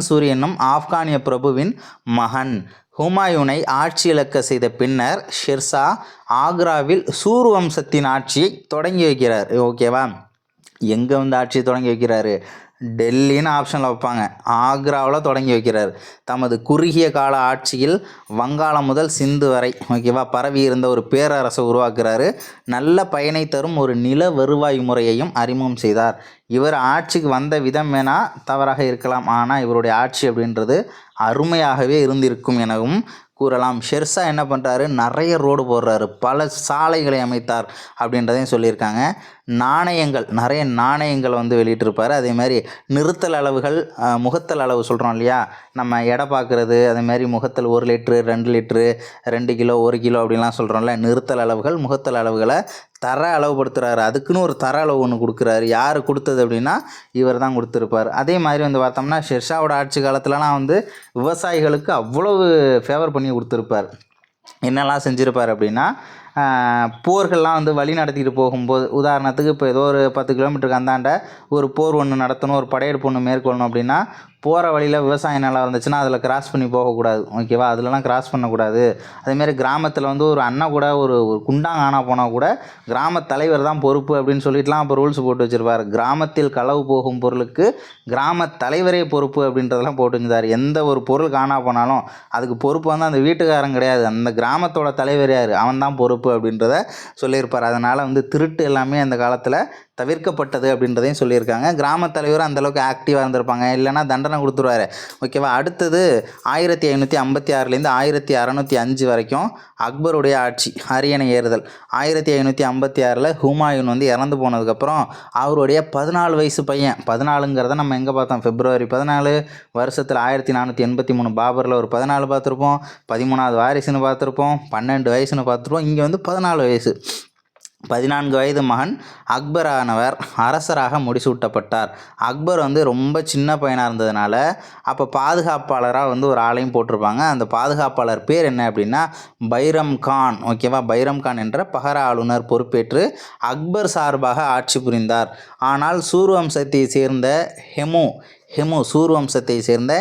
சூரி என்னும் ஆப்கானிய பிரபுவின் மகன். ஹுமாயூனை ஆட்சி இழக்க செய்த பின்னர் ஷெர்ஷா ஆக்ராவில் சூர் வம்சத்தின் ஆட்சியை தொடங்கி வைக்கிறார். ஓகேவா, எங்கே வந்து ஆட்சியை தொடங்கி வைக்கிறாரு, டெல்லின்னு ஆப்ஷனில் வைப்பாங்க. ஆக்ராவில் தொடங்கி வைக்கிறார். தமது குறுகிய கால ஆட்சியில் வங்காளம் முதல் சிந்து வரை ஓகேவா பரவி இருந்த ஒரு பேரரசை உருவாக்குறாரு. நல்ல பயனை தரும் ஒரு நில வருவாய் முறையையும் அறிமுகம் செய்தார். இவர் ஆட்சிக்கு வந்த விதம் வேணால் தவறாக இருக்கலாம், ஆனால் இவருடைய ஆட்சி அப்படின்றது அருமையாகவே இருந்திருக்கும் எனவும் கூறலாம். ஷெர்ஷா என்ன பண்ணுறாரு, நிறைய ரோடு போடுறாரு, பல சாலைகளை அமைத்தார் அப்படின்றதையும் சொல்லியிருக்காங்க. நிறைய நாணயங்கள் வந்து வெளியிட்டிருப்பார். அதே மாதிரி நிறுத்தல் அளவுகள், முகத்தல் அளவு சொல்கிறோம் இல்லையா, நம்ம எடை பார்க்குறது, அதேமாதிரி முகத்தல் 1 லிட்ரு 2 லிட்ரு 2 கிலோ 1 கிலோ அப்படின்லாம் சொல்கிறோம்ல, நிறுத்தல் அளவுகள் முகத்தல் அளவுகளை தர அளவுபடுத்துகிறாரு. அதுக்குன்னு ஒரு தர அளவு ஒன்று கொடுக்குறாரு. யார் கொடுத்தது அப்படின்னா இவர் தான் கொடுத்துருப்பார். அதே மாதிரி வந்து பார்த்தோம்னா ஷெர்ஷாவோட ஆட்சி காலத்துலலாம் வந்து விவசாயிகளுக்கு அவ்வளவு ஃபேவர் பண்ணி கொடுத்துருப்பார். என்னெல்லாம் செஞ்சுருப்பார் அப்படின்னா, போர்கள்லாம் வந்து வழி நடத்திட்டு போகும்போது, உதாரணத்துக்கு இப்போ ஏதோ ஒரு 10 கிலோமீட்டருக்கு அந்தாண்ட ஒரு போர் ஒன்று நடத்தணும், ஒரு படையெடுப்பு ஒன்று மேற்கொள்ளணும் அப்படின்னா, போகிற வழியில் விவசாய நிலம் இருந்துச்சுன்னா அதில் கிராஸ் பண்ணி போகக்கூடாது ஓகேவா, அதிலலாம் கிராஸ் பண்ணக்கூடாது. அதேமாரி கிராமத்தில் வந்து ஒரு அண்ணா கூட ஒரு குண்டாங்க ஆனா போனால் கூட கிராம தலைவர் தான் பொறுப்பு அப்படின்னு சொல்லிட்டுலாம் அப்போ ரூல்ஸ் போட்டு வச்சுருப்பார். கிராமத்தில் களவு போகும் பொருளுக்கு கிராம தலைவரே பொறுப்பு அப்படின்றதெல்லாம் போட்டு வச்சுருந்தார். எந்த ஒரு பொருள் காணா போனாலும் அதுக்கு பொறுப்பு வந்து அந்த வீட்டுக்காரன் கிடையாது, அந்த கிராமத்தோட தலைவர் யார், அவன் தான் பொறுப்பு அப்படின்றத சொல்லியிருப்பார். அதனால் வந்து திருட்டு எல்லாமே அந்த காலத்தில் தவிர்க்கப்பட்டது அப்படின்றதையும் சொல்லியிருக்காங்க. கிராம தலைவர் அந்தளவுக்கு ஆக்டிவாக இருந்திருப்பாங்க, இல்லைனா தண்டனை கொடுத்துருவார் ஓகேவா. அடுத்தது 1556லேருந்து 1605 வரைக்கும் அக்பருடைய ஆட்சி, அரியணை ஏறுதல். 1556 ஹுமாயூன் வந்து இறந்து போனதுக்கப்புறம் அவருடைய 14 வயசு பையன், 14ங்கிறத நம்ம எங்கே பார்த்தோம், February 14 வருஷத்தில் 1483 பாபரில் ஒரு 14 பார்த்துருப்போம், 13வது வாரிசுன்னு பார்த்துருப்போம், 12 வயசுன்னு பார்த்துருப்போம். இங்கே வந்து 14 வயசு. 14 வயது மகன் அக்பரானவர் அரசராக முடிசூட்டப்பட்டார். அக்பர் வந்து ரொம்ப சின்ன பையனாக இருந்ததுனால அப்போ பாதுகாப்பாளராக வந்து ஒரு ஆளையும் போட்டிருப்பாங்க. அந்த பாதுகாப்பாளர் பேர் என்ன அப்படின்னா பைரம் கான் ஓகேவா. பைரம் கான் என்ற பகர ஆளுநர் பொறுப்பேற்று அக்பர் சார்பாக ஆட்சி புரிந்தார். ஆனால் சூர்வம்சத்தை சேர்ந்த சூர் வம்சத்தை சேர்ந்த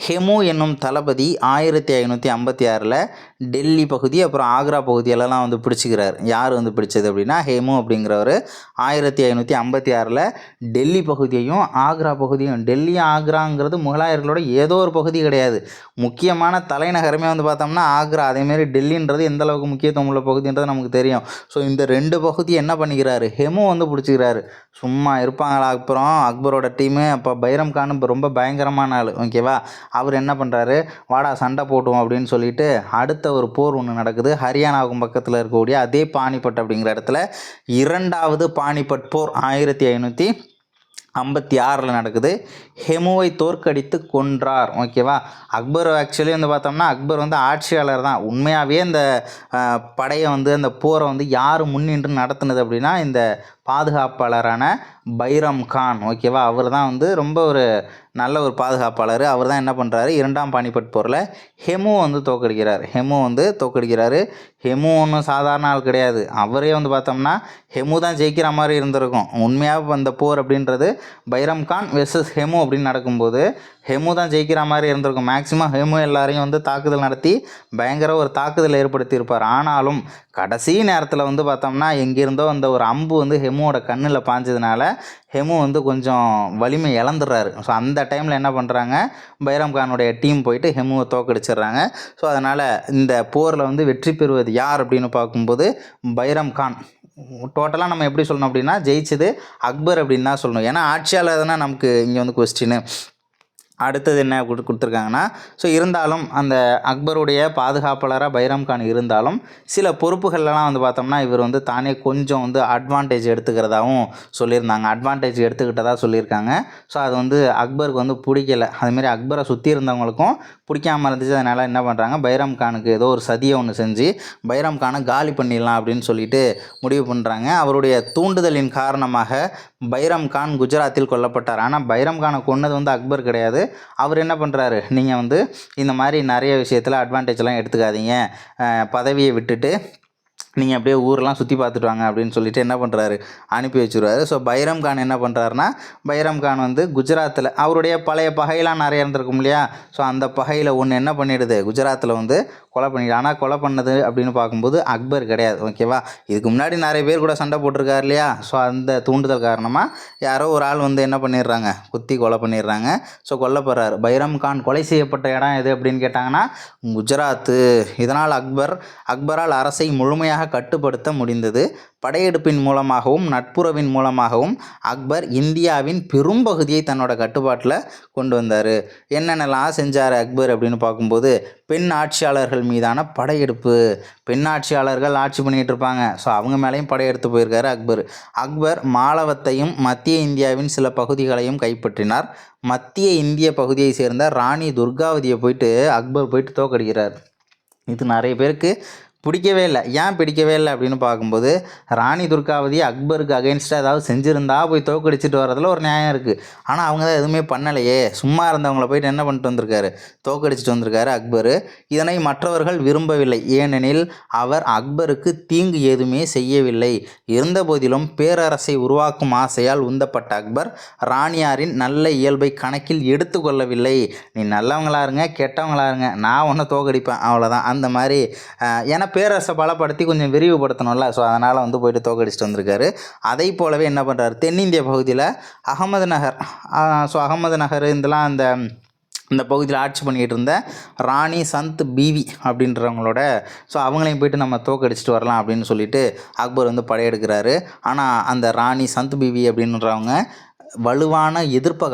ஹெமு என்னும் தளபதி 1556 டெல்லி பகுதி அப்புறம் ஆக்ரா பகுதியெல்லாம் வந்து பிடிச்சிக்கிறார். யார் வந்து பிடிச்சது அப்படின்னா ஹெமு அப்படிங்கிறவர் 1556 டெல்லி பகுதியையும் ஆக்ரா பகுதியும், டெல்லி ஆக்ராங்கிறது முகலாயர்களோட ஏதோ ஒரு பகுதி கிடையாது, முக்கியமான தலைநகரமே வந்து பார்த்தோம்னா ஆக்ரா. அதேமாரி டெல்லின்றது எந்த அளவுக்கு முக்கியத்துவம் உள்ள பகுதின்றது நமக்கு தெரியும். ஸோ இந்த 2 பகுதியை என்ன பண்ணிக்கிறாரு, ஹெமு வந்து பிடிச்சிக்கிறாரு. சும்மா இருப்பாங்களா அப்புறம் அக்பரோட டீமு. அப்போ பைரம் கான் இப்போ ரொம்ப பயங்கரமான ஆள் ஓகேவா. அவர் என்ன பண்ணுறாரு, வாடா சண்டை போட்டுவோம் அப்படின்னு சொல்லிட்டு அடுத்த ஒரு போர் ஒன்று நடக்குது. ஹரியானாவுக்கும் பக்கத்தில் இருக்கக்கூடிய அதே பானிபட் அப்படிங்கிற இடத்துல 2வது பானிபட் போர் 1556 நடக்குது. ஹெமுவை தோற்கடித்து கொன்றார் ஓகேவா. அக்பர் ஆக்சுவலி வந்து பார்த்தோம்னா அக்பர் வந்து ஆட்சியாளர் தான். உண்மையாகவே அந்த படையை வந்து அந்த போரை வந்து யார் முன்னின்று நடத்துனது அப்படின்னா இந்த பாதுகாப்பாளரான பைரம் கான் ஓகேவா. அவர் தான் வந்து ரொம்ப ஒரு நல்ல ஒரு பாதுகாப்பாளர். அவர் தான் என்ன பண்ணுறாரு, 2ஆம் பானிபட் போரில் ஹெமு வந்து தோக்கடிக்கிறாரு. ஹெமு ஒன்றும் சாதாரண ஆள் கிடையாது. அவரே வந்து பார்த்தோம்னா ஹெமு தான் ஜெயிக்கிற மாதிரி இருந்திருக்கும். உண்மையாக அந்த போர் அப்படின்றது பைரம் கான் வெர்சஸ் ஹெமு அப்படின்னு நடக்கும்போது ஹெமு தான் ஜெயிக்கிற மாதிரி இருந்திருக்கும். மேக்ஸிமம் ஹெமு எல்லாரையும் வந்து தாக்குதல் நடத்தி பயங்கர ஒரு தாக்குதல் ஏற்படுத்தியிருப்பார். ஆனாலும் கடைசி நேரத்தில் வந்து பார்த்தோம்னா எங்கேருந்தோ அந்த ஒரு அம்பு வந்து ஹெமுவோட கண்ணில் பாஞ்சதுனால ஹெமு வந்து கொஞ்சம் வலிமை இழந்துடுறாரு. ஸோ அந்த டைமில் என்ன பண்ணுறாங்க, பைரம் கானுடைய டீம் போயிட்டு ஹெமுவை தோக்கடிச்சிடுறாங்க. ஸோ அதனால் இந்த போரில் வந்து வெற்றி பெறுவது யார் அப்படின்னு பார்க்கும்போது பைரம் கான். டோட்டலாக நம்ம எப்படி சொல்லணும் அப்படின்னா ஜெயிச்சது அக்பர் அப்படின்னு தான் சொல்லணும். ஏன்னா ஆட்சியாளர் தானே நமக்கு இங்கே வந்து கொஸ்டின். அடுத்தது என்ன கொடுத்துருக்காங்கன்னா, ஸோ இருந்தாலும் அந்த அக்பருடைய பாதுகாப்பாளராக பைரம் கான் இருந்தாலும் சில பொறுப்புகள்லாம் வந்து பார்த்தோம்னா இவர் வந்து தானே கொஞ்சம் வந்து அட்வான்டேஜ் எடுத்துக்கிறதாகவும் சொல்லியிருந்தாங்க. அட்வான்டேஜ் எடுத்துக்கிட்டதாக சொல்லியிருக்காங்க. ஸோ அது வந்து அக்பருக்கு வந்து பிடிக்கலை. அதுமாரி அக்பரை சுற்றி இருந்தவங்களுக்கும் பிடிக்காமல் இருந்துச்சு. அதனால் என்ன பண்ணுறாங்க, பைரம் கானுக்கு ஏதோ ஒரு சதியை ஒன்று செஞ்சு பைரம் கானை காலி பண்ணிடலாம் அப்படின்னு சொல்லிட்டு முடிவு பண்ணுறாங்க. அவருடைய தூண்டுதலின் காரணமாக பைரம் கான் குஜராத்தில் கொல்லப்பட்டார். ஆனால் பைரம் கானை கொன்னது வந்து அக்பர் கிடையாது. அவர் என்ன பண்ணுறாரு, நீங்கள் வந்து இந்த மாதிரி நிறைய விஷயத்தில் அட்வான்டேஜ்லாம் எடுத்துக்காதீங்க, பதவியை விட்டுட்டு நீங்கள் அப்படியே ஊரெலாம் சுற்றி பார்த்துட்டு வாங்க அப்படின்னு சொல்லிட்டு என்ன பண்ணுறாரு, அனுப்பி வச்சுருவாரு. ஸோ பைரம் கான் என்ன பண்ணுறாருனா, பைரம் கான் வந்து குஜராத்தில் அவருடைய பழைய பகையெல்லாம் நிறைய இருந்திருக்கும் இல்லையா. ஸோ அந்த பகையில் ஒன்று என்ன பண்ணிடுது, குஜராத்தில் வந்து கொலை பண்ணிட்டு. ஆனால் கொலை பண்ணது அப்படின்னு பார்க்கும்போது அக்பர் கிடையாது. ஓகேவா, இதுக்கு முன்னாடி நிறைய பேர் கூட சண்டை போட்டிருக்காரு இல்லையா. ஸோ அந்த தூண்டுதல் காரணமாக யாரோ ஒரு ஆள் வந்து என்ன பண்ணிடுறாங்க, குத்தி கொலை பண்ணிடுறாங்க. ஸோ கொல்லப்படுறாரு. பைரம் கான் கொலை செய்யப்பட்ட இடம் எது அப்படின்னு கேட்டாங்கன்னா குஜராத்து. இதனால் அக்பரால் அரசை முழுமையாக கட்டுப்படுத்த முடிந்தது. படையெடுப்பின் மூலமாகவும் நட்புறவின் மூலமாகவும் அக்பர் இந்தியாவின் பெரும்பகுதியை தன்னோட கட்டுப்பாட்டில் கொண்டு வந்தார். என்னென்னலாம் செஞ்சார் அக்பர் அப்படின்னு பார்க்கும்போது, பெண் ஆட்சியாளர்கள் மீதான படையெடுப்பு. பெண் ஆட்சியாளர்கள் ஆட்சி பண்ணிகிட்டு இருப்பாங்க. ஸோ அவங்க மேலேயும் படையெடுத்து போயிருக்காரு அக்பர் மாலவத்தையும் மத்திய இந்தியாவின் சில பகுதிகளையும் கைப்பற்றினார். மத்திய இந்திய பகுதியை சேர்ந்த ராணி துர்காவதியை அக்பர் தோக்கடிக்கிறார். இது நிறைய பேருக்கு பிடிக்கவே இல்லை. ஏன் பிடிக்கவே இல்லை அப்படின்னு பார்க்கும்போது, ராணி துர்காவதி அக்பருக்கு அகெயின்ஸ்டாக ஏதாவது செஞ்சுருந்தா போய் தோக்கடிச்சிட்டு வரதில் ஒரு நியாயம் இருக்குது. ஆனால் அவங்க தான் எதுவுமே பண்ணலையே. சும்மா இருந்தவங்கள என்ன பண்ணிட்டு வந்திருக்காரு, தோக்கடிச்சிட்டு வந்திருக்காரு அக்பர். இதனை மற்றவர்கள் விரும்பவில்லை. ஏனெனில் அவர் அக்பருக்கு தீங்கு எதுவுமே செய்யவில்லை. இருந்த போதிலும் பேரரசை உருவாக்கும் ஆசையால் உந்தப்பட்ட அக்பர் ராணியாரின் நல்ல இயல்பை கணக்கில் எடுத்து கொள்ளவில்லை. நீ நல்லவங்களா இருங்க, கெட்டவங்களா இருங்க, நான் ஒன்றை தோக்கடிப்பேன், அவ்வளோதான். அந்த மாதிரி ஏன்னா பேரரசை பலப்படுத்தி கொஞ்சம் விரிவுபடுத்தணும்ல. ஸோ அதனால் போயிட்டு தோக்கடிச்சிட்டு வந்திருக்காரு. அதை போலவே என்ன பண்ணுறாரு, தென்னிந்திய பகுதியில் அகமது நகர். ஸோ அகமது நகர் இதெல்லாம் இந்த பகுதியில் ஆட்சி பண்ணிக்கிட்டு இருந்த ராணி சந்த் பீவி அப்படின்றவங்களோட ஸோ அவங்களையும் நம்ம தோக்கடிச்சிட்டு வரலாம் அப்படின்னு சொல்லிட்டு அக்பர் படையெடுக்கிறாரு. ஆனால் அந்த ராணி சந்த் பீவி அப்படின்றவங்க வலுவான எதிர்ப்பை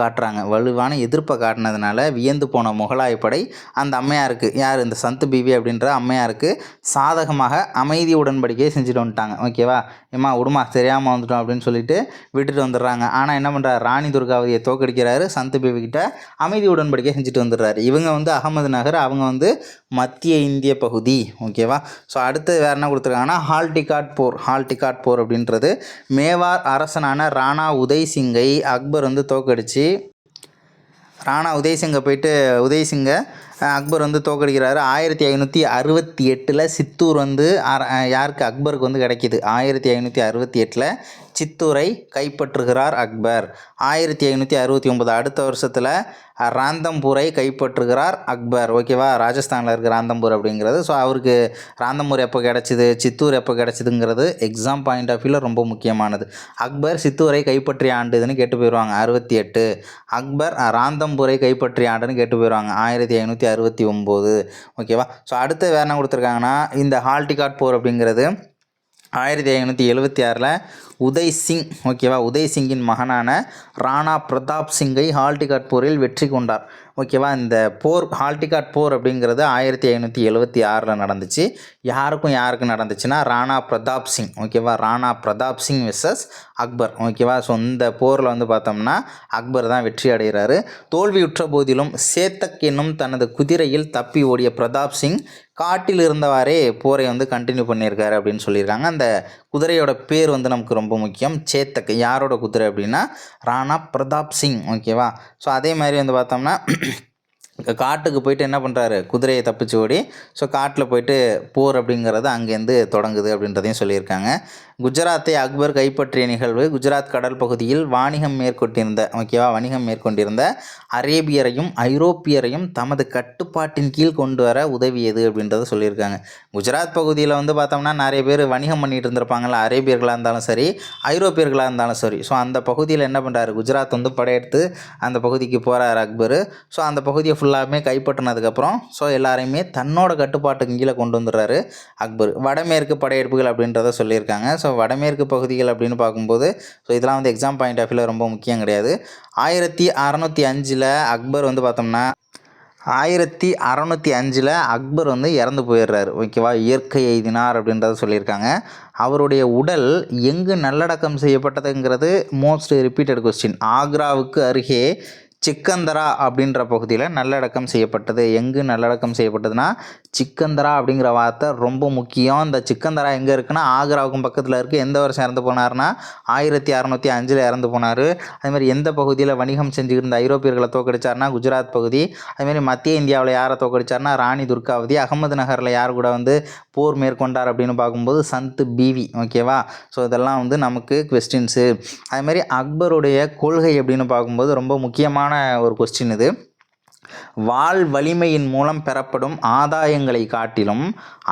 காட்டினதுனால வியந்து போன முகலாய படை அந்த அம்மையாருக்கு, யார் இந்த சந்த் பீவி அப்படின்ற அம்மையாருக்கு சாதகமாக அமைதி உடன்படிக்கையை செஞ்சுட்டு வந்துட்டாங்க. ஓகேவா, ஏம்மா விடுமா, தெரியாமல் வந்துட்டோம் அப்படின்னு சொல்லிட்டு விட்டுட்டு வந்துடுறாங்க. ஆனால் என்ன பண்ணுறாரு, ராணி துர்காவதியை தோக்கடிக்கிறாரு. சந்த் பீவி கிட்ட அமைதி உடன்படிக்கை செஞ்சுட்டு வந்துடுறாரு. இவங்க அகமது நகர், அவங்க மத்திய இந்திய பகுதி. ஓகேவா, ஸோ அடுத்து வேறு என்ன கொடுத்துருக்காங்கன்னா ஹால்டிகாட் போர் அப்படின்றது மேவார் அரசனான ராணா உதய் சிங்கை அக்பர் தோக்கடிச்சு, ராணா உதய்சிங்கை அக்பர் தோக்கடிக்கிறாரு. 1568 சித்தூர் யாருக்கு, அக்பருக்கு கிடைக்கிது. 1568 சித்தூரை கைப்பற்றுகிறார் அக்பர். 1569 அடுத்த வருஷத்தில் ராந்தம்பூரை கைப்பற்றுகிறார் அக்பர். ஓகேவா, ராஜஸ்தானில் இருக்கிற ராந்தம்பூர் அப்படிங்கிறது. ஸோ அவருக்கு ராந்தம்பூர் எப்போ கிடச்சிது, சித்தூர் எப்போ கிடச்சிதுங்கிறது எக்ஸாம் பாயிண்ட் ஆஃப் வியூவில் ரொம்ப முக்கியமானது. அக்பர் சித்தூரை கைப்பற்றிய ஆண்டுன்னு கேட்டு போயிடுவாங்க 68. அக்பர் ராந்தம்பூரை கைப்பற்றிய ஆண்டுன்னு கேட்டு போயிடுவாங்க 1569. ஓகேவா, ஸோ அடுத்து வேறு என்ன கொடுத்துருக்காங்கன்னா, இந்த ஹால்டிகாட் போர் அப்படிங்கிறது 1576 உதய் சிங். ஓகேவா, உதய் சிங்கின் மகனான ராணா பிரதாப் சிங்கை ஹால்டிகாட் போரில் வெற்றி கொண்டார். ஓகேவா, இந்த ஹால்டிகாட் போர் அப்படிங்கிறது 1576 நடந்துச்சு. யாருக்கு நடந்துச்சுன்னா ராணா பிரதாப் சிங். ஓகேவா, ராணா பிரதாப் சிங் வெர்சஸ் அக்பர். ஓகேவா, ஸோ இந்த போரில் பார்த்தோம்னா அக்பர் தான் வெற்றி அடைகிறாரு. தோல்வியுற்ற போதிலும் சேத்தக் என்னும் தனது குதிரையில் தப்பி ஓடிய பிரதாப் சிங் காட்டில் இருந்தவாறே போரை கண்டினியூ பண்ணியிருக்காரு அப்படின்னு சொல்லியிருக்காங்க. அந்த குதிரையோட பேர் நமக்கு ரொம்ப முக்கியம். சேத்தக் யாரோட குதிரை அப்படின்னா ராணா பிரதாப் சிங். ஓகேவா, ஸோ அதே மாதிரி பார்த்தோம்னா காட்டுக்கு என்ன பண்ணுறாரு, குதிரையை தப்பிச்சு ஓடி ஸோ காட்டில் போர் அப்படிங்கிறது அங்கேருந்து தொடங்குது அப்படின்றதையும் சொல்லியிருக்காங்க. குஜராத்தை அக்பர் கைப்பற்றிய நிகழ்வு குஜராத் கடல் பகுதியில் வணிகம் மேற்கொண்டிருந்த அரேபியரையும் ஐரோப்பியரையும் தமது கட்டுப்பாட்டின் கீழ் கொண்டு வர உதவியது அப்படின்றத சொல்லியிருக்காங்க. குஜராத் பகுதியில் பார்த்தோம்னா நிறைய பேர் வணிகம் பண்ணிட்டு இருந்திருப்பாங்கள்ல, அரேபியர்களாக இருந்தாலும் சரி, ஐரோப்பியர்களாக இருந்தாலும் சரி. ஸோ அந்த பகுதியில் என்ன பண்ணுறாரு, குஜராத் படையெடுத்து அந்த பகுதிக்கு போகிறார் அக்பர். ஸோ அந்த பகுதியை ஃபுல்லாமே கைப்பற்றினதுக்கப்புறம் ஸோ எல்லாரையுமே தன்னோட கட்டுப்பாட்டுக்கு கீழே கொண்டு வந்துடுறாரு அக்பர். வடமேற்கு படையெடுப்புகள் அப்படின்றத சொல்லியிருக்காங்க. ஸோ வடமேற்கு பகுதிகள் அப்படின்னு பார்க்கும்போது ஸோ இதெல்லாம் எக்ஸாம் பாயிண்ட் ஆஃப் வியூவில் ரொம்ப முக்கியம் கிடையாது. 1605 அக்பர் பார்த்தோம்னா 1605 அக்பர் இறந்து போயிடுறாரு. ஓகேவா, இயற்கை எய்தினார் அப்படின்றத சொல்லியிருக்காங்க. அவருடைய உடல் எங்கு நல்லடக்கம் செய்யப்பட்டதுங்கிறது மோஸ்ட் ரிப்பீட்டட் கொஸ்டின். ஆக்ராவுக்கு அருகே சிக்கந்தரா அப்படின்ற பகுதியில் நல்லடக்கம் செய்யப்பட்டது. எங்கு நல்லடக்கம் செய்யப்பட்டதுன்னா சிக்கந்தரா அப்படிங்கிற வார்த்தை ரொம்ப முக்கியம். இந்த சிக்கந்தரா எங்கே இருக்குன்னா ஆக்ராவுக்கும் பக்கத்தில் இருக்குது. எந்த வருஷம் இறந்து போனார்னா 1605 இறந்து போனார். அதுமாதிரி எந்த பகுதியில் வணிகம் செஞ்சுக்கிட்டு இருந்த ஐரோப்பியர்களை தோக்கடிச்சார்னா குஜராத் பகுதி. அதுமாதிரி மத்திய இந்தியாவில் யாரை தோக்கடிச்சார்னா ராணி துர்காவதி. அகமது நகரில் யார் கூட போர் மேற்கொண்டார் அப்படின்னு பார்க்கும்போது சந்த் பீவி. ஓகேவா, ஸோ இதெல்லாம் நமக்கு கொஸ்டின்ஸு. அதுமாதிரி அக்பருடைய கொள்கை அப்படின்னு பார்க்கும்போது ரொம்ப முக்கியமான ஒரு கொஸ்டின் இது. வாள் வலிமையின் மூலம் பெறப்படும் ஆதாயங்களை காட்டிலும்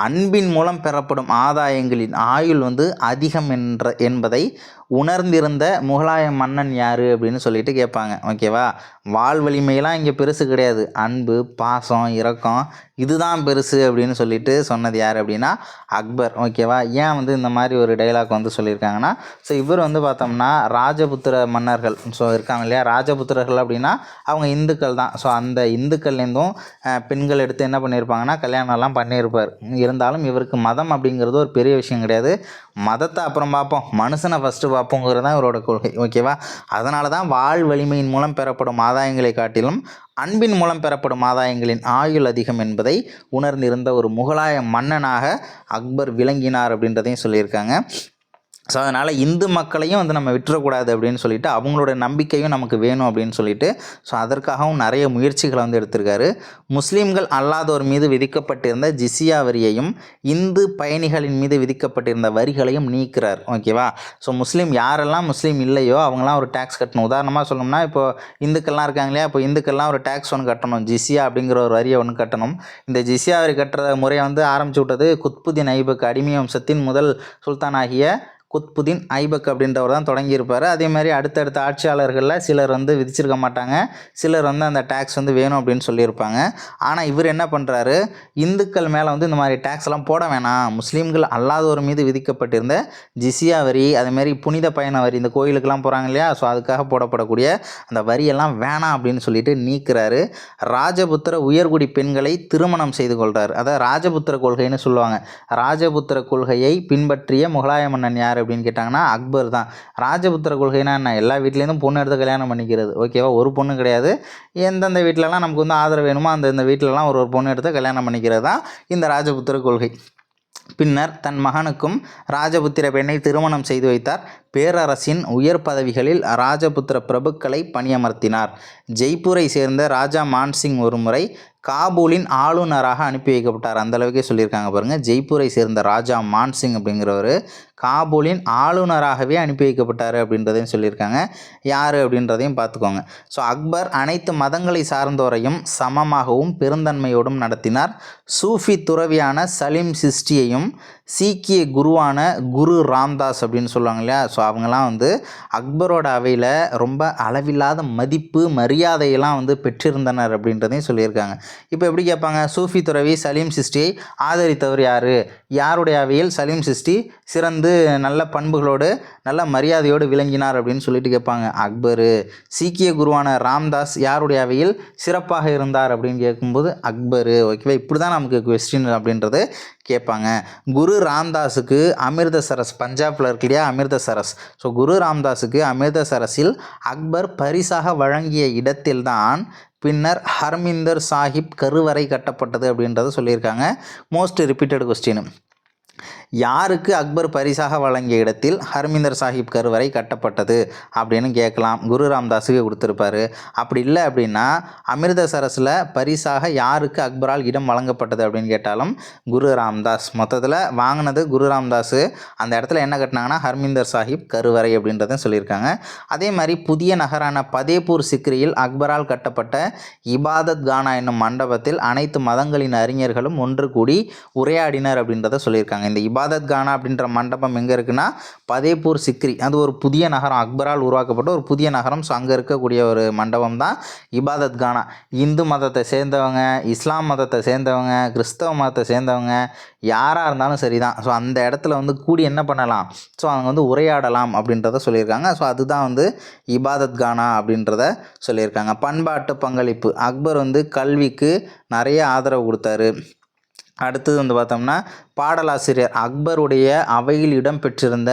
அன்பின் மூலம் பெறப்படும் ஆதாயங்களின் ஆயுள் வந்து அதிகம் என்பதை உணர்ந்திருந்த முகலாய மன்னன் யார் அப்படின்னு சொல்லிட்டு கேட்பாங்க. ஓகேவா, வாள் வலிமையெல்லாம் இங்கே பெருசு கிடையாது, அன்பு, பாசம், இரக்கம் இதுதான் பெருசு அப்படின்னு சொல்லிட்டு சொன்னது யார் அப்படின்னா அக்பர். ஓகேவா, ஏன் வந்து இந்த மாதிரி ஒரு டைலாக் வந்து சொல்லியிருக்காங்கன்னா, ஸோ இவர் வந்து பார்த்தோம்னா ராஜபுத்திர மன்னர்கள் ஸோ இருக்காங்க இல்லையா, ராஜபுத்திரர்கள் அப்படின்னா அவங்க இந்துக்கள் தான். ஸோ அந்த இந்துக்கள்லேருந்தும் பெண்கள் எடுத்து என்ன பண்ணியிருப்பாங்கன்னா கல்யாணம்லாம் பண்ணியிருப்பார். இருந்தாலும் இவருக்கு மதம் அப்படிங்கிறது ஒரு பெரிய விஷயம் கிடையாது. மதத்தை அப்புறம் பார்ப்போம், மனுஷனை ஃபஸ்ட்டு பார்ப்போங்கிறது தான் இவரோட கொள்கை. ஓகேவா, அதனால தான் வாள் வலிமையின் மூலம் பெறப்படும் ஆதாயங்களை காட்டிலும் அன்பின் மூலம் பெறப்படும் ஆதாயங்களின் ஆயுள் அதிகம் என்பதை உணர்ந்திருந்த ஒரு முகலாய மன்னனாக அக்பர் விளங்கினார் அப்படின்றதையும் சொல்லியிருக்காங்க. ஸோ அதனால் இந்து மக்களையும் வந்து நம்ம விட்டுறக்கூடாது அப்படின்னு சொல்லிட்டு அவங்களோட நம்பிக்கையும் நமக்கு வேணும் அப்படின்னு சொல்லிட்டு ஸோ அதற்காகவும் நிறைய முயற்சிகளை வந்து எடுத்திருக்காரு. முஸ்லீம்கள் அல்லாதோர் மீது விதிக்கப்பட்டிருந்த ஜிசியா வரியையும் இந்து பயணிகளின் மீது விதிக்கப்பட்டிருந்த வரிகளையும் நீக்கிறார். ஓகேவா, ஸோ முஸ்லீம் யாரெல்லாம் முஸ்லீம் இல்லையோ அவங்களாம் ஒரு டேக்ஸ் கட்டணும். உதாரணமாக சொல்லணும்னா இப்போ இந்துக்கள்லாம் இருக்காங்க இல்லையா, இப்போ இந்துக்கள்லாம் ஒரு டேக்ஸ் ஒன்று கட்டணும், ஜிசியா அப்படிங்கிற ஒரு வரியை ஒன்று கட்டணும். இந்த ஜிசியா வரி கட்டுற முறையை வந்து ஆரம்பிச்சு விட்டது குத்புதீன் ஐபக் அடிமை வம்சத்தின் முதல் சுல்தான் ஆகிய குத்புதீன் ஐபக் அப்படின்றவர் தான் தொடங்கியிருப்பார். அதே மாதிரி அடுத்தடுத்த ஆட்சியாளர்களில் சிலர் வந்து விதிச்சிருக்க மாட்டாங்க, சிலர் வந்து அந்த டேக்ஸ் வந்து வேணும் அப்படின்னு சொல்லியிருப்பாங்க. ஆனால் இவர் என்ன பண்ணுறாரு, இந்துக்கள் மேலே வந்து இந்த மாதிரி டேக்ஸ்லாம் போட வேணாம், முஸ்லீம்கள் அல்லாதோர் மீது விதிக்கப்பட்டிருந்த ஜிசியா வரி, அதேமாதிரி புனித பயண வரி, இந்த கோயிலுக்கெல்லாம் போகிறாங்க இல்லையா, ஸோ அதுக்காக போடப்படக்கூடிய அந்த வரியெல்லாம் வேணாம் அப்படின்னு சொல்லிட்டு நீக்கிறாரு. ராஜபுத்திர உயர்குடி பெண்களை திருமணம் செய்து கொள்கிறார். அதாவது ராஜபுத்திர கொள்கைன்னு சொல்லுவாங்க. ராஜபுத்திர கொள்கையை பின்பற்றிய முகலாய மன்னன் யார் அப்படின்னு கேட்டாங்கன்னா அக்பர் தான். ராஜபுத்திர கொள்கைனா என்ன, எல்லா வீட்லேருந்தும் பொண்ணு எடுத்து கல்யாணம் பண்ணிக்கிறது. ஓகேவா, ஒரு பொண்ணு கிடையாது, எந்தெந்த வீட்டிலலாம் நமக்கு வந்து ஆதரவு வேணுமோ அந்தந்த வீட்டிலலாம் ஒரு பொண்ணு எடுத்து கல்யாணம் பண்ணிக்கிறது தான் இந்த ராஜபுத்திர கொள்கை. பின்னர் தன் மகனுக்கும் ராஜபுத்திர பெண்ணை திருமணம் செய்து வைத்தார். பேரரசின் உயர் பதவிகளில் ராஜபுத்திர பிரபுக்களை பணியமர்த்தினார். ஜெய்ப்பூரை சேர்ந்த ராஜா மான்சிங் ஒரு முறை காபூலின் ஆளுநராக அனுப்பி வைக்கப்பட்டார். அந்தளவுக்கே சொல்லியிருக்காங்க பாருங்கள். ஜெய்ப்பூரை சேர்ந்த ராஜா மான்சிங் அப்படிங்கிறவர் காபூலின் ஆளுநராகவே அனுப்பி வைக்கப்பட்டார் அப்படின்றதையும் சொல்லியிருக்காங்க. யார் அப்படின்றதையும் பார்த்துக்கோங்க. ஸோ அக்பர் அனைத்து மதங்களை சார்ந்தோரையும் சமமாகவும் பெருந்தன்மையோடும் நடத்தினார். சூஃபி துறவியான சலீம் சிஸ்டியையும் சீக்கிய குருவான குரு ராம்தாஸ் அப்படின்னு சொல்லுவாங்க இல்லையா, ஸோ அவங்கெல்லாம் வந்து அக்பரோட அவையில் ரொம்ப அளவில்லாத மதிப்பு மரியாதையெல்லாம் வந்து பெற்றிருந்தனர் அப்படின்றதையும் சொல்லியிருக்காங்க. இப்போ எப்படி கேட்பாங்க, சூஃபி துறவி சலீம் சிஸ்டியை ஆதரித்தவர் யார், யாருடைய அவையில் சலீம் சிஸ்டி சிறந்து நல்ல பண்புகளோடு நல்ல மரியாதையோடு விளங்கினார் அப்படின்னு சொல்லிட்டு கேட்பாங்க. அக்பர். சீக்கிய குருவான ராம்தாஸ் யாருடைய அவையில் சிறப்பாக இருந்தார் அப்படின்னு கேட்கும்போது அக்பர். ஓகேவா, இப்படி தான் நமக்கு கொஸ்டின் அப்படின்றது கேட்பாங்க. குரு ராம்தாஸுக்கு அமிர்தசரஸ், பஞ்சாபில் இருக்கு இல்லையா அமிர்தசரஸ், ஸோ குரு ராம்தாஸுக்கு அமிர்தசரஸில் அக்பர் பரிசாக வழங்கிய இடத்தில்தான் பின்னர் ஹர்மிந்தர் சாஹிப் கருவறை கட்டப்பட்டது அப்படின்றத சொல்லியிருக்காங்க. Most repeated question. யாருக்கு அக்பர் பரிசாக வழங்கிய இடத்தில் ஹர்மிந்தர் சாஹிப் கருவறை கட்டப்பட்டது அப்படின்னு கேட்கலாம். குரு ராம்தாஸுக்கு கொடுத்துருப்பாரு. அப்படி இல்லை அப்படின்னா அமிர்தசரஸில் பரிசாக யாருக்கு அக்பரால் இடம் வழங்கப்பட்டது அப்படின்னு கேட்டாலும் குரு ராம்தாஸ். மொத்தத்தில் வாங்கினது குரு ராம்தாஸு. அந்த இடத்துல என்ன கட்டினாங்கன்னா ஹர்மிந்தர் சாஹிப் கருவறை அப்படின்றத சொல்லியிருக்காங்க. அதே மாதிரி புதிய நகரான பதேபூர் சிக்ரியில் அக்பரால் கட்டப்பட்ட இபாதத் கானா என்னும் மண்டபத்தில் அனைத்து மதங்களின் அறிஞர்களும் ஒன்று கூடி உரையாடினர் அப்படின்றத சொல்லியிருக்காங்க. இந்த இபாதத் கானா அப்படின்ற மண்டபம் எங்கே இருக்குன்னா பதேபூர் சிக்ரி, அது ஒரு புதிய நகரம், அக்பரால் உருவாக்கப்பட்ட ஒரு புதிய நகரம். ஸோ அங்கே இருக்கக்கூடிய ஒரு மண்டபம் தான் இபாதத் கானா. இந்து மதத்தை சேர்ந்தவங்க, இஸ்லாம் மதத்தை சேர்ந்தவங்க, கிறிஸ்தவ மதத்தை சேர்ந்தவங்க யாராக இருந்தாலும் சரி தான். ஸோ அந்த இடத்துல வந்து கூடி என்ன பண்ணலாம், ஸோ அவங்க வந்து உரையாடலாம் அப்படின்றத சொல்லியிருக்காங்க. ஸோ அதுதான் வந்து இபாதத் கானா அப்படின்றத சொல்லியிருக்காங்க. பண்பாட்டு பங்களிப்பு, அக்பர் வந்து கல்விக்கு நிறைய ஆதரவு கொடுத்தாரு. அடுத்தது வந்து பார்த்தோம்னா பாடலாசிரியர், அக்பருடைய அவையில் இடம்பெற்றிருந்த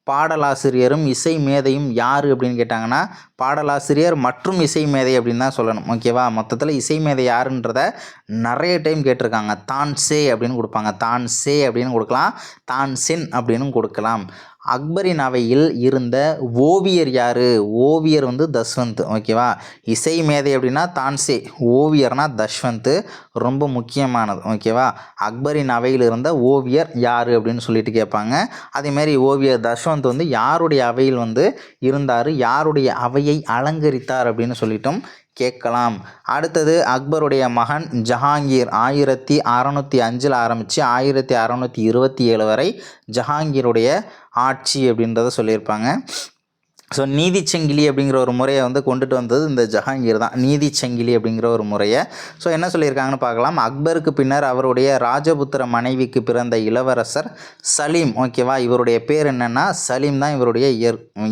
பாடலாசிரியரும் இசை மேதையும் யார் அப்படின்னு கேட்டாங்கன்னா பாடலாசிரியர் மற்றும் இசை மேதை அப்படின்னு தான் சொல்லணும். ஓகேவா, மொத்தத்தில் இசை மேதை யாருன்றத நிறைய டைம் கேட்டிருக்காங்க. தான்சே அப்படின்னு கொடுப்பாங்க, தான்சே அப்படின்னு கொடுக்கலாம், தான்சென் அப்படின்னு கொடுக்கலாம். அக்பரின் அவையில் இருந்த ஓவியர் யார், ஓவியர் வந்து தஸ்வந்த். ஓகேவா, இசை மேதை அப்படின்னா தான்சே, ஓவியர்னா தஸ்வந்த், ரொம்ப முக்கியமானது. ஓகேவா, அக்பரின் அவையில் இருந்த ஓவியர் யார் அப்படின்னு சொல்லிட்டு கேட்பாங்க. அதேமாதிரி ஓவியர் தஸ்வந்த் வந்து யாருடைய அவையில் வந்து இருந்தார், யாருடைய அவையை அலங்கரித்தார் அப்படின்னு சொல்லிட்டும் கேட்கலாம். அடுத்தது அக்பருடைய மகன் ஜஹாங்கீர் 1605 ஆரம்பித்து 1627 வரை ஜஹாங்கீருடைய ஆட்சி அப்படின்றத சொல்லியிருப்பாங்க. ஸோ நீதிச்சங்கிலி அப்படிங்கிற ஒரு முறையை வந்து கொண்டுட்டு வந்தது இந்த ஜஹாங்கீர் தான். நீதிச்சங்கிலி அப்படிங்கிற ஒரு முறையை. ஸோ என்ன சொல்லியிருக்காங்கன்னு பார்க்கலாம். அக்பருக்கு பின்னர் அவருடைய ராஜபுத்திர மனைவிக்கு பிறந்த இளவரசர் சலீம், ஓகேவா, இவருடைய பேர் என்னென்னா சலீம் தான் இவருடைய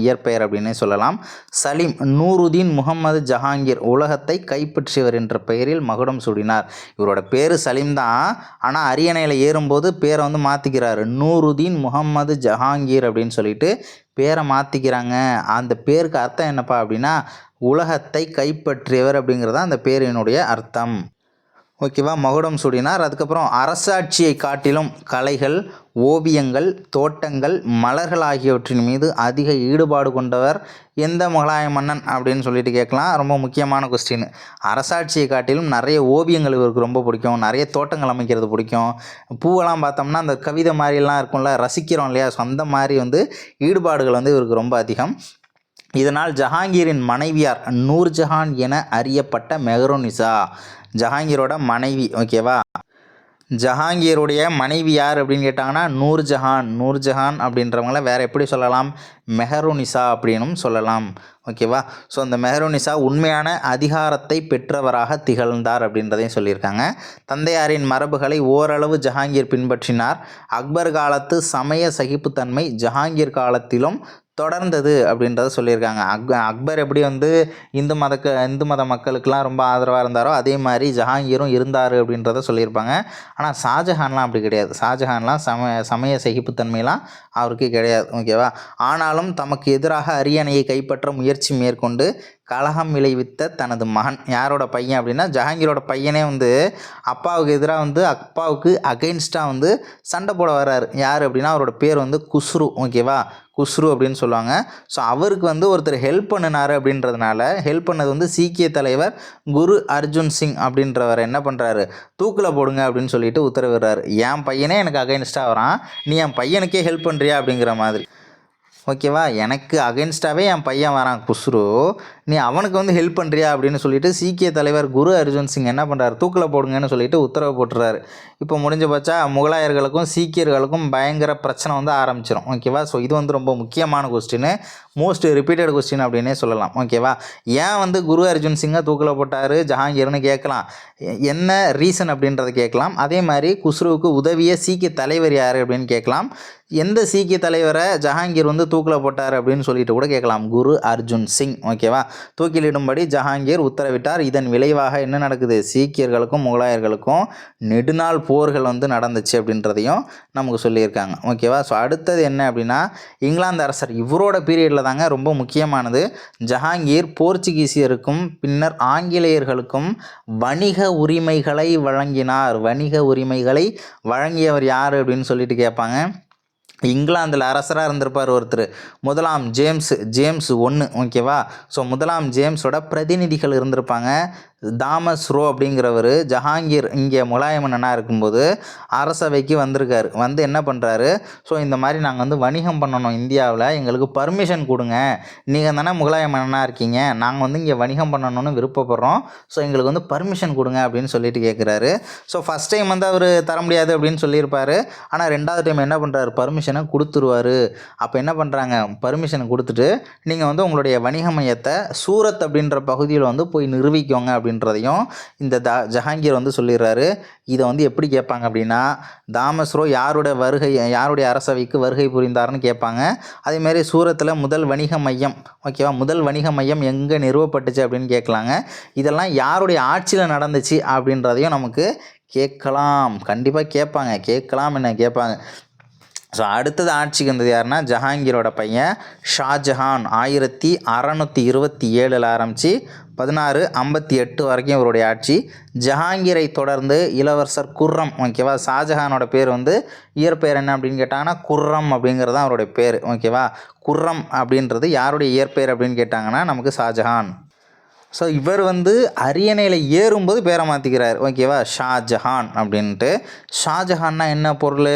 இயற்பெயர் அப்படின்னே சொல்லலாம். சலீம் நூருதீன் முகமது ஜஹாங்கீர் உலகத்தை கைப்பற்றியவர் என்ற பெயரில் மகுடம் சூடினார். இவரோட பேர் சலீம் தான், ஆனால் அரியணையில் ஏறும்போது பேரை வந்து மாற்றிக்கிறாரு. நூருதீன் முகமது ஜஹாங்கீர் அப்படின்னு சொல்லிட்டு பேரை மாற்றிக்கிறாங்க. அந்த பேருக்கு அர்த்தம் என்னப்பா அப்படின்னா உலகத்தை கைப்பற்றியவர் அப்படிங்கிறது அந்த பேரினுடைய அர்த்தம், ஓகேவா. மகுடம் சூடினார். அதுக்கப்புறம் அரசாட்சியை காட்டிலும் கலைகள், ஓவியங்கள், தோட்டங்கள், மலர்கள் ஆகியவற்றின் மீது அதிக ஈடுபாடு கொண்டவர் எந்த முகலாய மன்னன் அப்படின்னு சொல்லிட்டு கேட்கலாம். ரொம்ப முக்கியமான கொஸ்டின். அரசாட்சியை காட்டிலும் நிறைய ஓவியங்கள் இவருக்கு ரொம்ப பிடிக்கும், நிறைய தோட்டங்கள் அமைக்கிறது பிடிக்கும். பூவெல்லாம் பார்த்தோம்னா அந்த கவிதை மாதிரிலாம் இருக்கும்ல, ரசிக்கிறோம் இல்லையா, ஸோ அந்த மாதிரி வந்து ஈடுபாடுகள் வந்து இவருக்கு ரொம்ப அதிகம். இதனால் ஜஹாங்கீரின் மனைவியார் நூர்ஜஹான் என அறியப்பட்ட மெஹருநிசா, ஜஹாங்கீரோட மனைவி, ஓகேவா. ஜஹாங்கீருடைய மனைவி யார் அப்படின்னு கேட்டாங்கன்னா நூர்ஜஹான். நூர்ஜஹான் அப்படின்றவங்கள வேறு எப்படி சொல்லலாம், மெஹருநிசா அப்படின்னும் சொல்லலாம், ஓகேவா. ஸோ அந்த மெஹருநிசா உண்மையான அதிகாரத்தை பெற்றவராக திகழ்ந்தார் அப்படின்றதையும் சொல்லியிருக்காங்க. தந்தையாரின் மரபுகளை ஓரளவு ஜஹாங்கீர் பின்பற்றினார். அக்பர் காலத்து சமய சகிப்புத்தன்மை ஜஹாங்கீர் காலத்திலும் தொடர்ந்தது அப்படின்றத சொல்லியிருக்காங்க. அக்பர் எப்படி வந்து இந்து மத மக்களுக்கெல்லாம் ரொம்ப ஆதரவாக இருந்தாரோ அதே மாதிரி ஜஹாங்கீரும் இருந்தார் அப்படின்றத சொல்லியிருப்பாங்க. ஆனால் ஷாஜஹான்லாம் அப்படி கிடையாது. ஷாஜஹான்லாம் சமய சகிப்புத்தன்மைலாம் அவருக்கு கிடையாது, ஓகேவா. ஆனாலும் தமக்கு எதிராக அரியணையை கைப்பற்ற முயற்சி மேற்கொண்டு கலகம் விளைவித்த தனது மகன், யாரோட பையன் அப்படின்னா ஜஹாங்கீரோட பையனே வந்து அப்பாவுக்கு எதிராக வந்து அப்பாவுக்கு அகெயின்ஸ்டாக வந்து சண்டை போட வர்றாரு. யார் அப்படின்னா அவரோட பேர் வந்து குஸ்ரு, ஓகேவா. குஸ்ரு அப்படின்னு சொல்லுவாங்க. ஸோ அவருக்கு வந்து ஒருத்தர் ஹெல்ப் பண்ணினார் அப்படின்றதுனால, ஹெல்ப் பண்ணது வந்து சீக்கிய தலைவர் குரு அர்ஜுன் சிங் அப்படின்றவர் என்ன பண்ணுறாரு, தூக்கில் போடுங்க அப்படின்னு சொல்லிட்டு உத்தரவிடுறாரு. என் பையனே எனக்கு அகைன்ஸ்டாக வரான், நீ என் பையனுக்கே ஹெல்ப் பண்ணுறியா அப்படிங்கிற மாதிரி, ஓகேவா. எனக்கு அகெயின்ஸ்டாகவே என் பையன் வரான் குஸ்ரு, நீ அவனுக்கு வந்து ஹெல்ப் பண்ணுறியா அப்படின்னு சொல்லிட்டு சீக்கிய தலைவர் குரு அர்ஜுன் சிங் என்ன பண்ணுறாரு, தூக்கில் போடுங்கன்னு சொல்லிட்டு உத்தரவு போட்டுறாரு. இப்போ முடிஞ்ச பட்சா முகலாயர்களுக்கும் சீக்கியர்களுக்கும் பயங்கர பிரச்சனை வந்து ஆரம்பிச்சிடும், ஓகேவா. ஸோ இது வந்து ரொம்ப முக்கியமான கொஸ்டின், மோஸ்ட் ரிப்பீட்டட் கொஸ்டின் அப்படின்னே சொல்லலாம், ஓகேவா. ஏன் வந்து குரு அர்ஜுன் சிங்கை தூக்கில் போட்டார் ஜஹாங்கீர்னு கேட்கலாம், என்ன ரீசன் அப்படின்றத கேட்கலாம். அதே மாதிரி குஸ்ருவுக்கு உதவிய சீக்கிய தலைவர் யார் அப்படின்னு கேட்கலாம். எந்த சீக்கிய தலைவரை ஜஹாங்கீர் வந்து தூக்கில் போட்டார் அப்படின்னு சொல்லிட்டு கூட கேட்கலாம், குரு அர்ஜுன் சிங், ஓகேவா. தூக்கிலிடும்படி ஜஹாங்கீர் உத்தரவிட்டார். இதன் விளைவாக என்ன நடக்குது, சீக்கியர்களுக்கும் முகலாயர்களுக்கும் நெடுநாள் போர்கள் வந்து நடந்துச்சு அப்படின்றதையும் நமக்கு சொல்லியிருக்காங்க, ஓகேவா. ஸோ அடுத்தது என்ன அப்படின்னா இங்கிலாந்து அரசர், இவரோட பீரியடில் தாங்க ரொம்ப முக்கியமானது. ஜஹாங்கீர் போர்ச்சுகீசியருக்கும் பின்னர் ஆங்கிலேயர்களுக்கும் வணிக உரிமைகளை வழங்கினார். வணிக உரிமைகளை வழங்கியவர் யார் அப்படின்னு சொல்லிட்டு கேட்பாங்க. இங்கிலாந்தில் அரசராக இருந்திருப்பார் ஒருத்தர், முதலாம் ஜேம்ஸ் 1, ஓகேவா. ஸோ முதலாம் ஜேம்ஸோட பிரதிநிதிகள் இருந்திருப்பாங்க. தாமஸ் ரோ அப்படிங்கிறவர் ஜஹாங்கீர் இங்கே முகலாய மன்னனாக இருக்கும்போது அரசவைக்கு வந்திருக்காரு. வந்து என்ன பண்ணுறாரு, ஸோ இந்த மாதிரி நாங்கள் வந்து வணிகம் பண்ணணும் இந்தியாவில், எங்களுக்கு பர்மிஷன் கொடுங்க, நீங்கள் தானே முகலாய மன்னனாக இருக்கீங்க, நாங்கள் வந்து இங்கே வணிகம் பண்ணணும்னு விருப்பப்படுறோம், ஸோ எங்களுக்கு வந்து பர்மிஷன் கொடுங்க அப்படின்னு சொல்லிட்டு கேட்குறாரு. ஸோ ஃபஸ்ட் டைம் வந்து அவர் தர முடியாது அப்படின்னு சொல்லியிருப்பார். ஆனால் ரெண்டாவது டைம் என்ன பண்ணுறாரு, பர்மிஷனை கொடுத்துருவார். அப்போ என்ன பண்ணுறாங்க, பர்மிஷனை கொடுத்துட்டு நீங்கள் வந்து உங்களுடைய வணிக மையத்தை சூரத் அப்படின்ற பகுதியில் வந்து போய் நிறுவிக்கோங்க அப்படின்றதையும் இந்த ஜஹாங்கீர் வந்து சொல்லிடுறாரு. இதை வந்து எப்படி கேட்பாங்க அப்படின்னா தாமஸ் ரோ யாருடைய அரசவைக்கு வருகை புரிந்தார்னு கேட்பாங்க. அதேமாதிரி சூரத்தில் முதல் வணிக மையம், ஓகேவா, முதல் வணிக மையம் எங்கே நிறுவப்பட்டுச்சு அப்படின்னு கேட்கலாங்க. இதெல்லாம் யாருடைய ஆட்சியில் நடந்துச்சு அப்படின்றதையும் நமக்கு கேட்கலாம், கண்டிப்பாக கேட்கலாம் என்ன கேட்பாங்க. ஸோ அடுத்தது ஆட்சிக்கு வந்தது யாருன்னா ஜஹாங்கீரோட பையன் ஷாஜஹான். 1627 ஆரம்பித்து 1658 வரைக்கும் இவருடைய ஆட்சி. ஜஹாங்கீரை தொடர்ந்து இளவரசர் குர்ரம், ஓகேவா. ஷாஜஹானோட பேர் வந்து இயற்பெயர் என்ன அப்படின்னு கேட்டாங்கன்னா குர்ரம் அப்படிங்கிறது தான் அவருடைய பேர், ஓகேவா. குர்ரம் அப்படின்றது யாருடைய இயற்பெயர் அப்படின்னு கேட்டாங்கன்னா நமக்கு ஷாஜஹான். ஸோ இவர் வந்து அரியணையில் ஏறும்போது பேரை மாற்றிக்கிறார். ஓகேவா, ஷாஜஹான் அப்படின்ட்டு. ஷாஜஹான்னா என்ன பொருள்?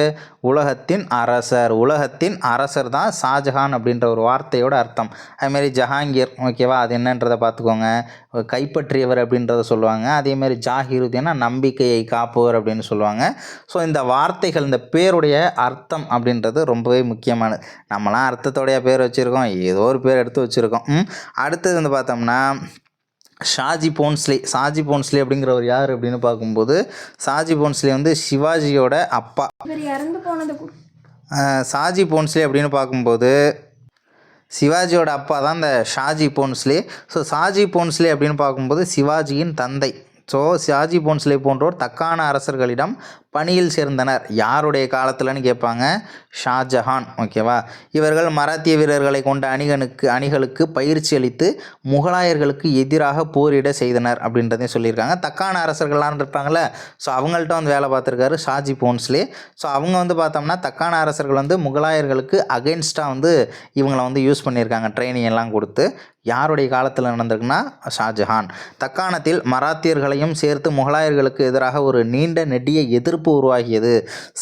உலகத்தின் அரசர். உலகத்தின் அரசர் தான் ஷாஜஹான் அப்படின்ற ஒரு வார்த்தையோட அர்த்தம். அதுமாரி ஜஹாங்கீர், ஓகேவா, அது என்னன்றதை பார்த்துக்கோங்க. கைப்பற்றியவர் அப்படின்றத சொல்லுவாங்க. அதேமாதிரி ஜாகிருதீனா நம்பிக்கையை காப்பவர் அப்படின்னு சொல்லுவாங்க. ஸோ இந்த வார்த்தைகள், இந்த பேருடைய அர்த்தம் அப்படின்றது ரொம்பவே முக்கியமானது. நம்மளாம் அர்த்தத்தோடைய பேர் வச்சுருக்கோம், ஏதோ ஒரு பேர் எடுத்து வச்சுருக்கோம். அடுத்தது வந்து பார்த்தோம்னா ஷாஜி போன்ஸ்லே. ஷாஜி போன்ஸ்லே அப்படிங்கிறவர் யார் அப்படின்னு பார்க்கும்போது, ஷாஜி போன்ஸ்லே வந்து சிவாஜியோட அப்பா. ஷாஜி போன்ஸ்லே அப்படின்னு பார்க்கும்போது சிவாஜியோட அப்பா தான் இந்த ஷாஜி போன்ஸ்லே. ஸோ ஷாஜி போன்ஸ்லே அப்படின்னு பார்க்கும்போது சிவாஜியின் தந்தை. ஸோ ஷாஜி போன்ஸ்லே போன்றோர் தக்கான அரசர்களிடம் பணியில் சேர்ந்தனர். யாருடைய காலத்தில்னு கேட்பாங்க, ஷாஜஹான். ஓகேவா, இவர்கள் மராத்திய வீரர்களை கொண்ட அணிகளுக்கு பயிற்சி அளித்து முகலாயர்களுக்கு எதிராக போரிட செய்தனர் அப்படின்றதையும் சொல்லியிருக்காங்க. தக்கான அரசர்கள்லாம் இருப்பாங்கள்ல, ஸோ அவங்கள்ட்ட வந்து வேலை பார்த்துருக்காரு ஷாஜி போன்ஸ்லே. ஸோ அவங்க வந்து பார்த்தோம்னா தக்கான அரசர்கள் வந்து முகலாயர்களுக்கு அகென்ஸ்டாக வந்து இவங்களை வந்து யூஸ் பண்ணியிருக்காங்க, ட்ரைனிங் எல்லாம் கொடுத்து. யாருடைய காலத்தில் நடந்திருக்குன்னா ஷாஜஹான். தக்காணத்தில் மராத்தியர்களையும் சேர்த்து முகலாயர்களுக்கு எதிராக ஒரு நீண்ட நெடிய எதிர்ப்பு உருவாகியது.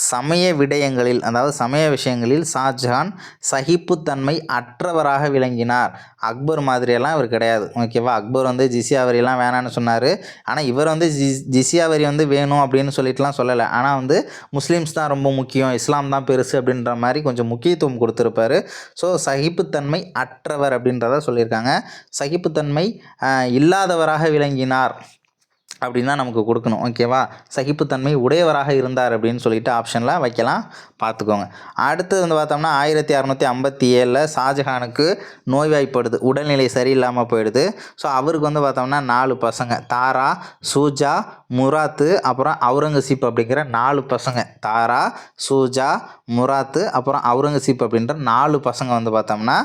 சமய விடயங்களில், அதாவது சமய விஷயங்களில் ஷாஜஹான் சகிப்புத்தன்மை அற்றவராக விளங்கினார். அக்பர் மாதிரியெல்லாம் இவர் கிடையாது. ஓகேவா, அக்பர் வந்து ஜிசியா வரியெல்லாம் வேணான்னு சொன்னார். ஆனால் இவர் வந்து ஜிசியா வரி வந்து வேணும் அப்படின்னு சொல்லிட்டுலாம் சொல்லலை. ஆனால் வந்து முஸ்லீம்ஸ் தான் ரொம்ப முக்கியம், இஸ்லாம் தான் பெருசு அப்படின்ற மாதிரி கொஞ்சம் முக்கியத்துவம் கொடுத்துருப்பாரு. ஸோ சகிப்புத்தன்மை அற்றவர் அப்படின்றத சொல்லியிருக்காங்க. சகிப்புத்தன்மை இல்லாதவராக விளங்கினார் அப்படின்னு தான் நமக்கு கொடுக்கணும். ஓகேவா, சகிப்புத்தன்மை உடையவராக இருந்தார் அப்படின்னு சொல்லிட்டு ஆப்ஷனில் வைக்கலாம், பார்த்துக்கோங்க. அடுத்தது வந்து பார்த்தோம்னா 1657 ஷாஜஹானுக்கு நோய்வாய்ப்படுது, உடல்நிலை சரியில்லாமல் போயிடுது. ஸோ அவருக்கு வந்து பார்த்தோம்னா 4 பசங்க, தாரா, சூஜா, முராத்து, அப்புறம் அவுரங்கசீப் அப்படிங்கிற 4 பசங்க. தாரா, சூஜா, முராத்து, அப்புறம் அவுரங்கசீப் அப்படின்ற 4 பசங்க வந்து பார்த்தோம்னா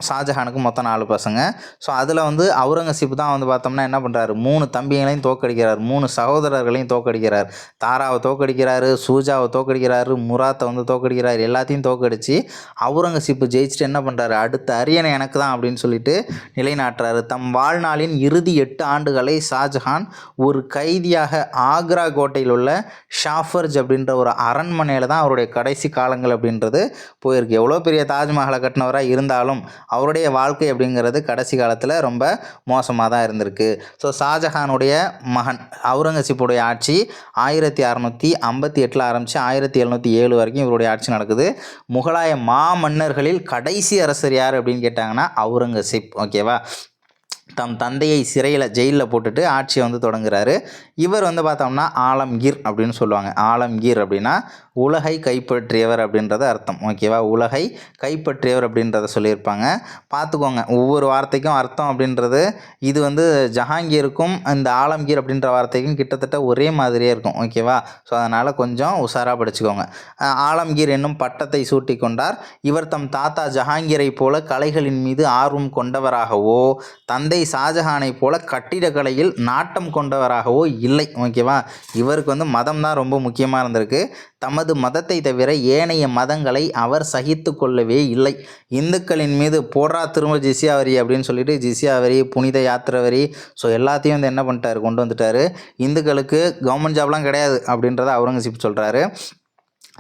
ஷாஜஹானுக்கு மொத்தம் 4 பசங்க. ஸோ அதில் வந்து அவுரங்கசீப் தான் வந்து பார்த்தோம்னா என்ன பண்ணுறாரு, 3 தம்பிகளையும் தோக்கடிக்கிறார், 3 சகோதரர்களையும் தோக்கடிக்கிறார். தாராவை தோக்கடிக்கிறாரு, சூஜாவை தோக்கடிக்கிறாரு, முராத்தை வந்து தோக்கடிக்கிறார். எல்லாத்தையும் தோக்கடித்து அவுரங்கசீப் ஜெயிச்சுட்டு என்ன பண்ணுறாரு, அடுத்த அரியணை எனக்கு தான் அப்படின்னு சொல்லிட்டு நிலைநாட்டுறாரு. தம் வாழ்நாளின் இறுதி 8 ஆண்டுகளை ஷாஜஹான் ஒரு கைதியாக ஆக்ரா கோட்டையில் உள்ள ஷாஃபர்ஜ் அப்படின்ற ஒரு அரண்மனையில் தான் அவருடைய கடைசி காலங்கள் அப்படின்றது போயிருக்கு. எவ்வளோ பெரிய தாஜ்மஹாலை கட்டினவராக இருந்தாலும் அவருடைய வாழ்க்கை அப்படிங்கிறது கடைசி காலத்தில் ரொம்ப மோசமாக தான் இருந்திருக்கு. ஸோ ஷாஜஹானுடைய மகன் அவுரங்கசீப்புடைய ஆட்சி 1658 ஆரம்பித்து 1707 வரைக்கும் இவருடைய ஆட்சி நடக்குது. முகலாய மாமன்னர்களில் கடைசி அரசர் யார் அப்படின்னு கேட்டாங்கன்னா அவுரங்கசீப். ஓகேவா, தம் தந்தையை ஜெயிலில் போட்டுட்டு ஆட்சியை வந்து தொடங்குறாரு. இவர் வந்து பார்த்தோம்னா ஆலம்கீர் அப்படின்னு சொல்லுவாங்க. ஆலம்கீர் அப்படின்னா உலகை கைப்பற்றியவர் அப்படின்றது அர்த்தம். ஓகேவா, உலகை கைப்பற்றியவர் அப்படின்றத சொல்லியிருப்பாங்க. பார்த்துக்கோங்க, ஒவ்வொரு வார்த்தைக்கும் அர்த்தம் அப்படின்றது இது வந்து ஜஹாங்கீருக்கும் இந்த ஆலம்கீர் அப்படின்ற வார்த்தைக்கும் கிட்டத்தட்ட ஒரே மாதிரியே இருக்கும். ஓகேவா, ஸோ அதனால் கொஞ்சம் உஷாராக படிச்சுக்கோங்க. ஆலம்கீர் என்னும் பட்டத்தை சூட்டி கொண்டார். இவர் தம் தாத்தா ஜஹாங்கீரை போல கலைகளின் மீது ஆர்வம் கொண்டவராகவோ தந்தை ஷாஜஹானை போல கட்டிடக்கலையில் நாட்டம் கொண்டவராகவோ இல்லை. ஓகேவா, இவருக்கு வந்து மதம் தான் ரொம்ப முக்கியமாக இருந்திருக்கு. தமது மதத்தை தவிர ஏனைய மதங்களை அவர் சகித்து கொள்ளவே இல்லை. இந்துக்களின் மீது போடுறா திரும்ப ஜிசியா வரி அப்படின்னு சொல்லிட்டு ஜிசியா வரி, புனித யாத்திரை வரி, ஸோ எல்லாத்தையும் வந்து என்ன பண்ணிட்டாரு, கொண்டு வந்துட்டார். இந்துக்களுக்கு கவர்மெண்ட் ஜாப்லாம் கிடையாது அப்படின்றத அவுரங்கசீப் சொல்கிறாரு.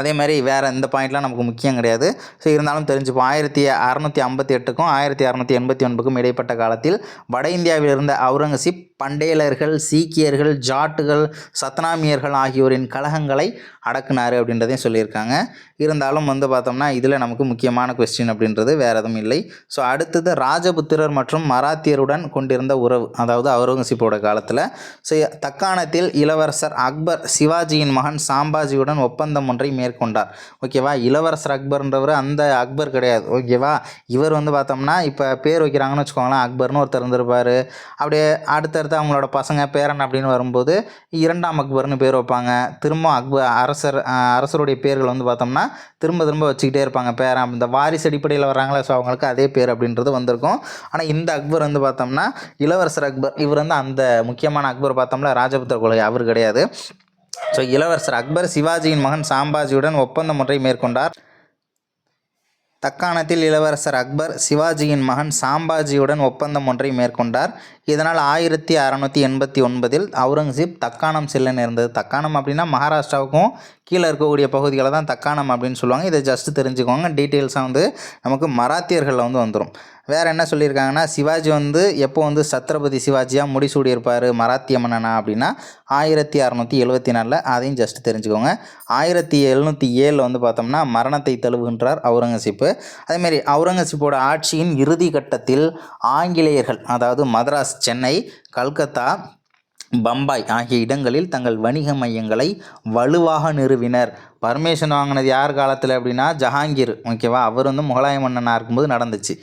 அதே மாதிரி வேறு இந்த பாயிண்ட்லாம் நமக்கு முக்கியம் கிடையாது. ஸோ இருந்தாலும் தெரிஞ்சுப்போம். 1658க்கும் 1689க்கும் இடைப்பட்ட காலத்தில் வட இந்தியாவில் இருந்த அவுரங்கசீப் பண்டேலர்கள், சீக்கியர்கள், ஜாட்டுகள், சத்னாமியர்கள் ஆகியோரின் கலகங்களை அடக்குனார் அப்படின்றதையும் சொல்லியிருக்காங்க. இருந்தாலும் வந்து பார்த்தோம்னா இதில் நமக்கு முக்கியமான கொஸ்டின் அப்படின்றது வேறு எதுவும் இல்லை. ஸோ அடுத்தது ராஜபுத்திரர் மற்றும் மராத்தியருடன் கொண்டிருந்த உறவு, அதாவது அவுரங்கசீப்போட காலத்தில். ஸோ தக்காணத்தில் இளவரசர் அக்பர் சிவாஜியின் மகன் சாம்பாஜியுடன் ஒப்பந்தம் ஒன்றை மேற்கொண்டார். ஓகேவா, இளவரசர் அக்பர்ன்றவர் அந்த அக்பர் கிடையாது. ஓகேவா, இவர் வந்து பார்த்தோம்னா இப்போ பேர் வைக்கிறாங்கன்னு வச்சுக்கோங்களேன், அக்பர்னு ஒருத்தர் இருந்திருப்பார். அப்படியே அடுத்தடுத்து அவங்களோட பசங்க பேரன் அப்படின்னு வரும்போது 2ஆம் அக்பர்னு பேர் வைப்பாங்க. திரும்ப அரசருடைய பேர்கள் வந்து பார்த்தோம்னா திரும்ப வச்சுக்கிட்டே இருப்பாங்க பேரன். இந்த வாரிசு அடிப்படையில் வர்றாங்களே, ஸோ அவங்களுக்கு அதே பேர் அப்படின்றது வந்திருக்கும். ஆனால் இந்த அக்பர் வந்து பார்த்தோம்னா இளவரசர் அக்பர், இவர் வந்து அந்த முக்கியமான அக்பர் பார்த்தோம்னா ராஜபுத்திர குலை, அவர் கிடையாது. ஸோ இளவரசர் அக்பர் சிவாஜியின் மகன் சாம்பாஜியுடன் ஒப்பந்தம் ஒன்றை மேற்கொண்டார். தக்காணத்தில் இளவரசர் அக்பர் சிவாஜியின் மகன் சாம்பாஜியுடன் ஒப்பந்தம் ஒன்றை மேற்கொண்டார். இதனால் 1689 அவுரங்கசீப் தக்காணம் செல்ல நேர்ந்தது. தக்காணம் அப்படின்னா மகாராஷ்டிராவுக்கும் கீழே இருக்கக்கூடிய பகுதிகளை தான் தக்காணம் அப்படின்னு சொல்லுவாங்க. இதை ஜஸ்ட்டு தெரிஞ்சுக்கோங்க. டீட்டெயில்ஸாக வந்து நமக்கு மராத்தியர்களில் வந்து வந்துடும். வேறு என்ன சொல்லியிருக்காங்கன்னா, சிவாஜி வந்து எப்போ வந்து சத்ரபதி சிவாஜியாக முடிசூடியிருப்பார் மராத்திய மன்னனா அப்படின்னா 1674. அதையும் ஜஸ்ட்டு தெரிஞ்சுக்கோங்க. 1707 வந்து பார்த்தோம்னா மரணத்தை தழுவுகின்றார் அவுரங்கசீப்பு. அதேமாரி அவுரங்கசீப்போட ஆட்சியின் இறுதி கட்டத்தில் ஆங்கிலேயர்கள், அதாவது மதராஸ், சென்னை, கல்கத்தா, பம்பாய் ஆகிய இடங்களில் தங்கள் வணிக மையங்களை வலுவாக நிறுவினர். பர்மிஷன் வாங்கினது யார் காலத்தில் அப்படின்னா ஜஹாங்கீர். ஓகேவா, அவர் வந்து முகலாய மன்னனாக இருக்கும்போது நடந்துச்சு.